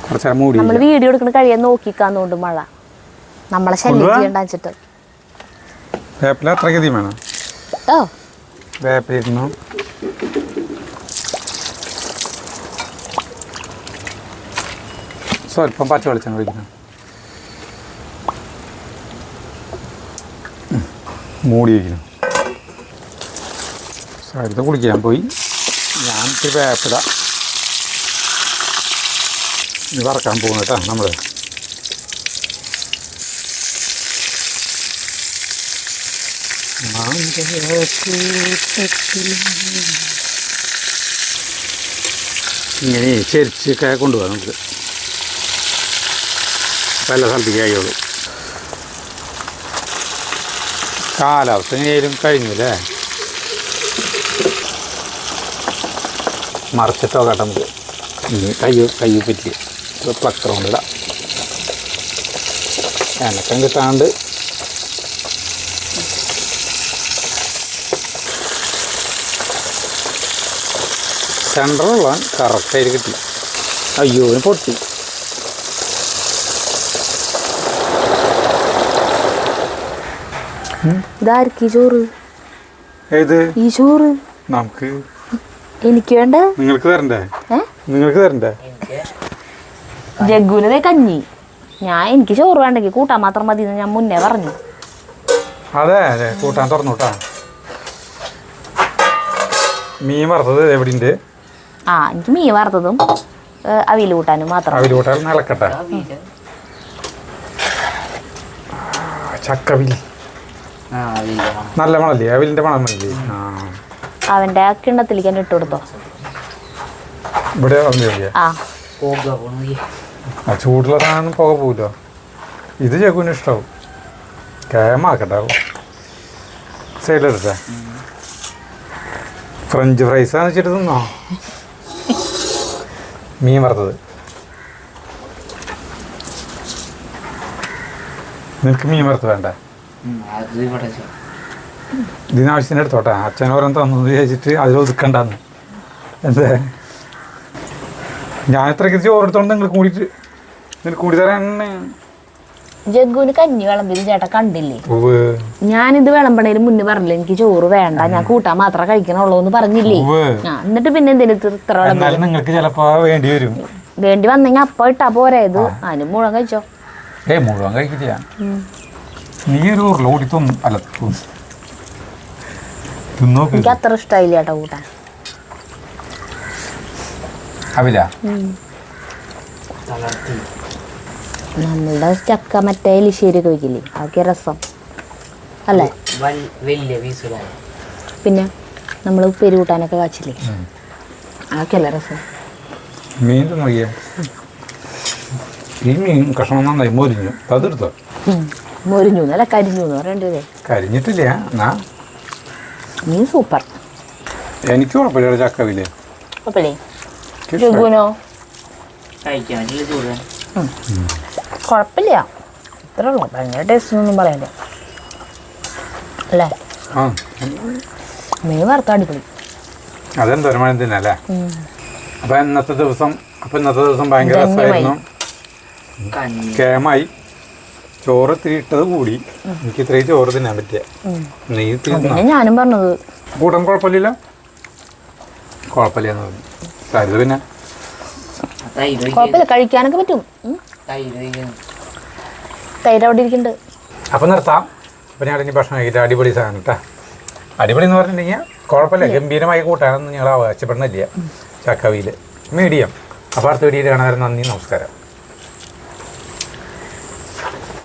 കുറച്ച് നേരം മൂടി നമ്മൾ വീഡിയോ എടുക്കണ കഴിയാൻ നോക്കിക്കാന്നുകൊണ്ട് മഴ നമ്മളെ ശല്യം ചെയ്യണ്ട വെച്ചിട്ട്. വേപ്പില അത്രയ്ക്ക് വേണം. ഓ വേപ്പിലിരുന്നു. സ്വല്പം പച്ച വെളിച്ചെണ്ണ ഒഴിക്കണം. മൂടി വയ്ക്കണം. സരിത കുളിക്കാൻ പോയി. ഞാൻ വേപ്പില ഇത് വറക്കാൻ പോകുന്നു കേട്ടോ. നമ്മൾ ഇങ്ങനെ ചെരിച്ചൊക്കെ കൊണ്ടുപോകാം നമുക്ക്. പല സ്ഥലത്തേക്ക് ആയുള്ളൂ. കാലാവസ്ഥ എങ്ങനെയായാലും കഴിഞ്ഞു അല്ലേ? മറിച്ചിട്ടോ കേട്ടോ നമുക്ക്. ഇനി കൈ പറ്റി പ്ലക്കർ കൊണ്ടിടാം. എനക്കം കിട്ടാണ്ട് സെൻറ്ററുള്ള കറക്റ്റായിട്ട് കിട്ടി. അയ്യോ പൊട്ടി. ഇതാർക്ക് ഈ ചോറ്? ഏത് ഈ ചോറ്? നമുക്ക് എനിക്ക് വേണ്ട. നിങ്ങൾക്ക് തരണ്ടേ? നിങ്ങൾക്ക് തരണ്ടേ? ജഗ്ഗുവിനെ കഞ്ഞി. എനിക്ക് ചോറ് വേണ്ടെങ്കിൽ കൂട്ടാൻ മാത്രം മതി എന്ന് ഞാൻ മുന്നേ പറഞ്ഞു. അതെ അതെ, കൂട്ടാൻ തുറന്നു കേട്ടാ. മീൻ വറുത്തത് എവിടെയുണ്ട്? എനിക്ക് മീൻ വറുത്തതും അവിയൽ കൂട്ടാനും മാത്രം. അവിയൽ കൂട്ടാൻ നിളക്കട്ടെ. ചക്കവിൽ നല്ല മണല്ലേ? അവിലിൻ്റെ മണം മണല്ലേ? അവൻ്റെ കിണ്ണത്തിലേക്ക് തന്നെ ഇട്ട് കൊടുത്തോ. ഇവിടെ ചൂടുള്ള സാധനം പുക പോവില്ലോ. ഇത് ചെക്കുവിന് ഇഷ്ടമാവും. കേമാക്കട്ടാവും. സൈഡിലെടുത്തേ. ഫ്രഞ്ച് ഫ്രൈസാന്ന് വെച്ചിട്ട് തിന്നോ? മീൻ വറുത്തത്. നിനക്ക് മീൻ വറുത്ത് വേണ്ടേ? ഇതിനാവശ്യത്തിന് എടുത്തോട്ടെ. അച്ഛൻ ഓരോ തന്നു വിചാരിച്ചിട്ട് അതിൽ ഒതുക്കണ്ടെന്ന്. എന്തേ ഞാൻ ഇത്രയ്ക്ക് ചോറെടുത്തോണ്ട് നിങ്ങൾ കൂടി തരാൻ. ജഗ്ഗുവിന് കഞ്ഞി വിളമ്പിയത് ചേട്ടാ കണ്ടില്ലേ? ഞാനിത് വിളമ്പണേന് മുന്നേ പറഞ്ഞില്ലേ എനിക്ക് ചോറ് വേണ്ട, ഞാൻ കൂട്ടാൻ മാത്രമേ കഴിക്കണുള്ളൂ എന്ന് പറഞ്ഞില്ലേ? എന്നിട്ട് പിന്നെ എന്തിനു ഇത്ര വിളമ്പി? നിങ്ങൾക്ക് ചിലപ്പോ വേണ്ടി വരും. വേണ്ടി വന്നെങ്കിൽ അപ്പ ഇട്ടാ പോരെ. ഇത് അതിന് മുഴുവൻ കഴിച്ചോ? മുഴുവൻ കഴിക്കില്ല. നീ ഒരു ഉരുളോടി തിന്നു. അല്ല എനിക്ക് അത്ര ഇഷ്ടമായില്ല ചേട്ടാ കൂട്ടാൻ. നമ്മളുടെ ചക്ക മറ്റേ എലിശ്ശേരി ഒക്കെ വയ്ക്കില്ലേ, അതൊക്കെ രസം അല്ലേ? പിന്നെ നമ്മൾ ഉപ്പേരി കൂട്ടാനൊക്കെ കാച്ചില്ലേ, അതൊക്കെ അല്ലേ രസം. മീൻ നോക്കിയേ, ഈ മീൻ കഷ്ണം നന്നായി മൊരിഞ്ഞു. അതെടുത്തോ? മൊരിഞ്ഞു എന്നല്ല കരിഞ്ഞു എന്ന് പറയണ്ടേ? കരിഞ്ഞിട്ടില്ല. എന്നാ മീൻ സൂപ്പർ. എനിക്ക് കുഴപ്പമില്ല. ചക്കവില്ലേ കുഴപ്പമില്ലേ? ജഗ്ഗുനോ? കുഴപ്പമില്ല, ഇത്ര ഉള്ളു. ഭയങ്കര ടേസ്റ്റ് ഒന്നും പറയണ്ട അല്ലേ? മീൻ വറുത്ത അടിപൊളി. അതെന്തോരം മഴ തിന്നല്ലേ. അപ്പം ഇന്നത്തെ ദിവസം ഭയങ്കര രസമായിരുന്നു. കേമായി ചോറ് ഇത്തിരി ഇട്ടത് കൂടി. എനിക്ക് ഇത്രയും ചോറ് തിന്നാൻ പറ്റിയ നീ പിന്നെ ഞാനും പറഞ്ഞത് കൂട്ടം കുഴപ്പമില്ല കുഴപ്പമില്ലെന്ന് പറഞ്ഞു. സാരിത് പിന്നെ കുഴപ്പമില്ല, കഴിക്കാനൊക്കെ പറ്റും. തൈര് അവിടെ ഇരിക്കുന്നുണ്ട്. അപ്പം നിർത്താം. അപ്പം ഞാൻ ഇനി ഭക്ഷണം കഴിക്കിട്ട് അടിപൊളി സാധനം കേട്ടോ. അടിപൊളി എന്ന് പറഞ്ഞിട്ടുണ്ടെങ്കിൽ കുഴപ്പമില്ല, ഗംഭീരമായി കൂട്ടാനൊന്നും ഞങ്ങൾ അവകാശപ്പെടുന്നില്ല. ചക്കവിയിൽ മീഡിയം. അപ്പോൾ അടുത്ത വീഡിയോയിൽ കാണാൻ. നന്ദി, നമസ്കാരം.